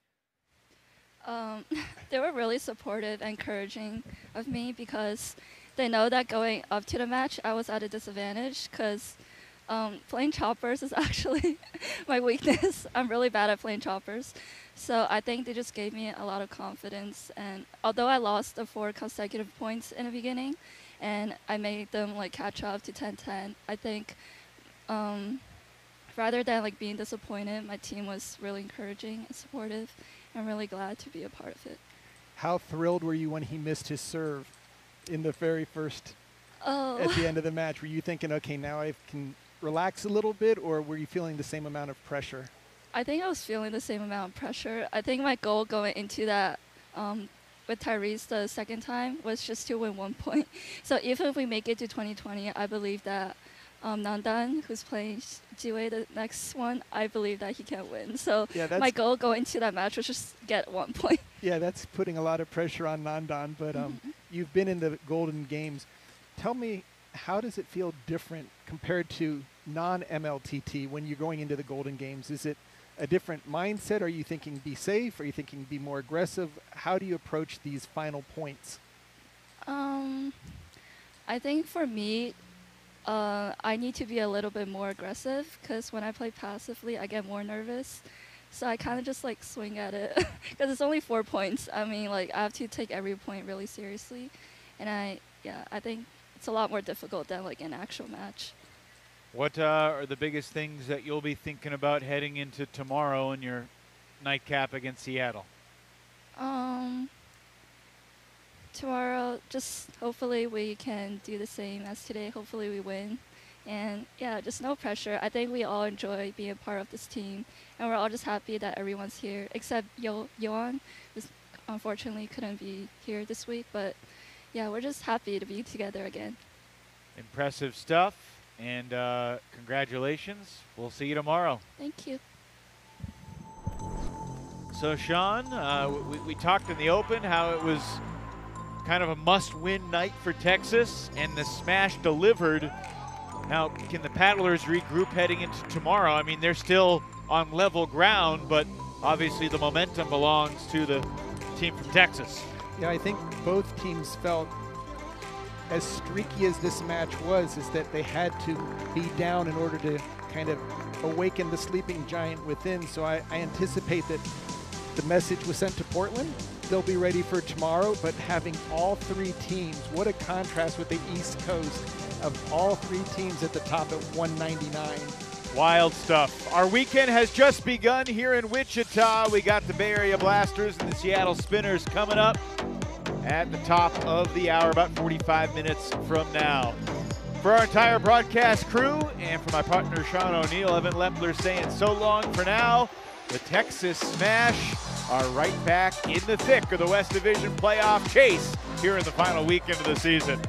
They were really supportive and encouraging of me, because they know that going up to the match, I was at a disadvantage, because playing choppers is actually my weakness. I'm really bad at playing choppers. So I think they just gave me a lot of confidence. And although I lost the 4 consecutive points in the beginning, and I made them catch up to 10-10, I think rather than being disappointed, my team was really encouraging and supportive. I'm really glad to be a part of it. How thrilled were you when he missed his serve in the very first at the end of the match? Were you thinking, okay, now I can relax a little bit, or were you feeling the same amount of pressure? I think I was feeling the same amount of pressure. I think my goal going into that with Tyrese the second time was just to win 1 point. So even if we make it to 2020, I believe that Nandan, who's playing Jiwei the next one, I believe that he can win. So my goal going into that match was just get 1 point. Yeah, that's putting a lot of pressure on Nandan, but you've been in the Golden Games. Tell me, how does it feel different compared to non-MLTT when you're going into the Golden Games? Is it a different mindset? Are you thinking be safe? Are you thinking be more aggressive? How do you approach these final points? I think for me, I need to be a little bit more aggressive, because when I play passively, I get more nervous. So I kind of just swing at it, because it's only 4 points. I mean, I have to take every point really seriously, and I think it's a lot more difficult than an actual match. What are the biggest things that you'll be thinking about heading into tomorrow in your nightcap against Seattle? Tomorrow, just hopefully we can do the same as today. Hopefully we win. And yeah, just no pressure. I think we all enjoy being a part of this team, and we're all just happy that everyone's here, except Yoan, who unfortunately couldn't be here this week. But yeah, we're just happy to be together again. Impressive stuff, and congratulations. We'll see you tomorrow. Thank you. So Sean, we talked in the open how it was kind of a must-win night for Texas, and the Smash delivered. Now, can the Paddlers regroup heading into tomorrow? I mean, they're still on level ground, but obviously the momentum belongs to the team from Texas. Yeah, I think both teams felt, as streaky as this match was, is that they had to be down in order to kind of awaken the sleeping giant within. So I anticipate that the message was sent to Portland. They'll be ready for tomorrow, but having all three teams, what a contrast with the East Coast of all three teams at the top at 199. Wild stuff. Our weekend has just begun here in Wichita. We got the Bay Area Blasters and the Seattle Spinners coming up at the top of the hour, about 45 minutes from now. For our entire broadcast crew and for my partner Sean O'Neill, Evan Lepler saying so long for now. The Texas Smash are right back in the thick of the West Division playoff chase here in the final weekend of the season.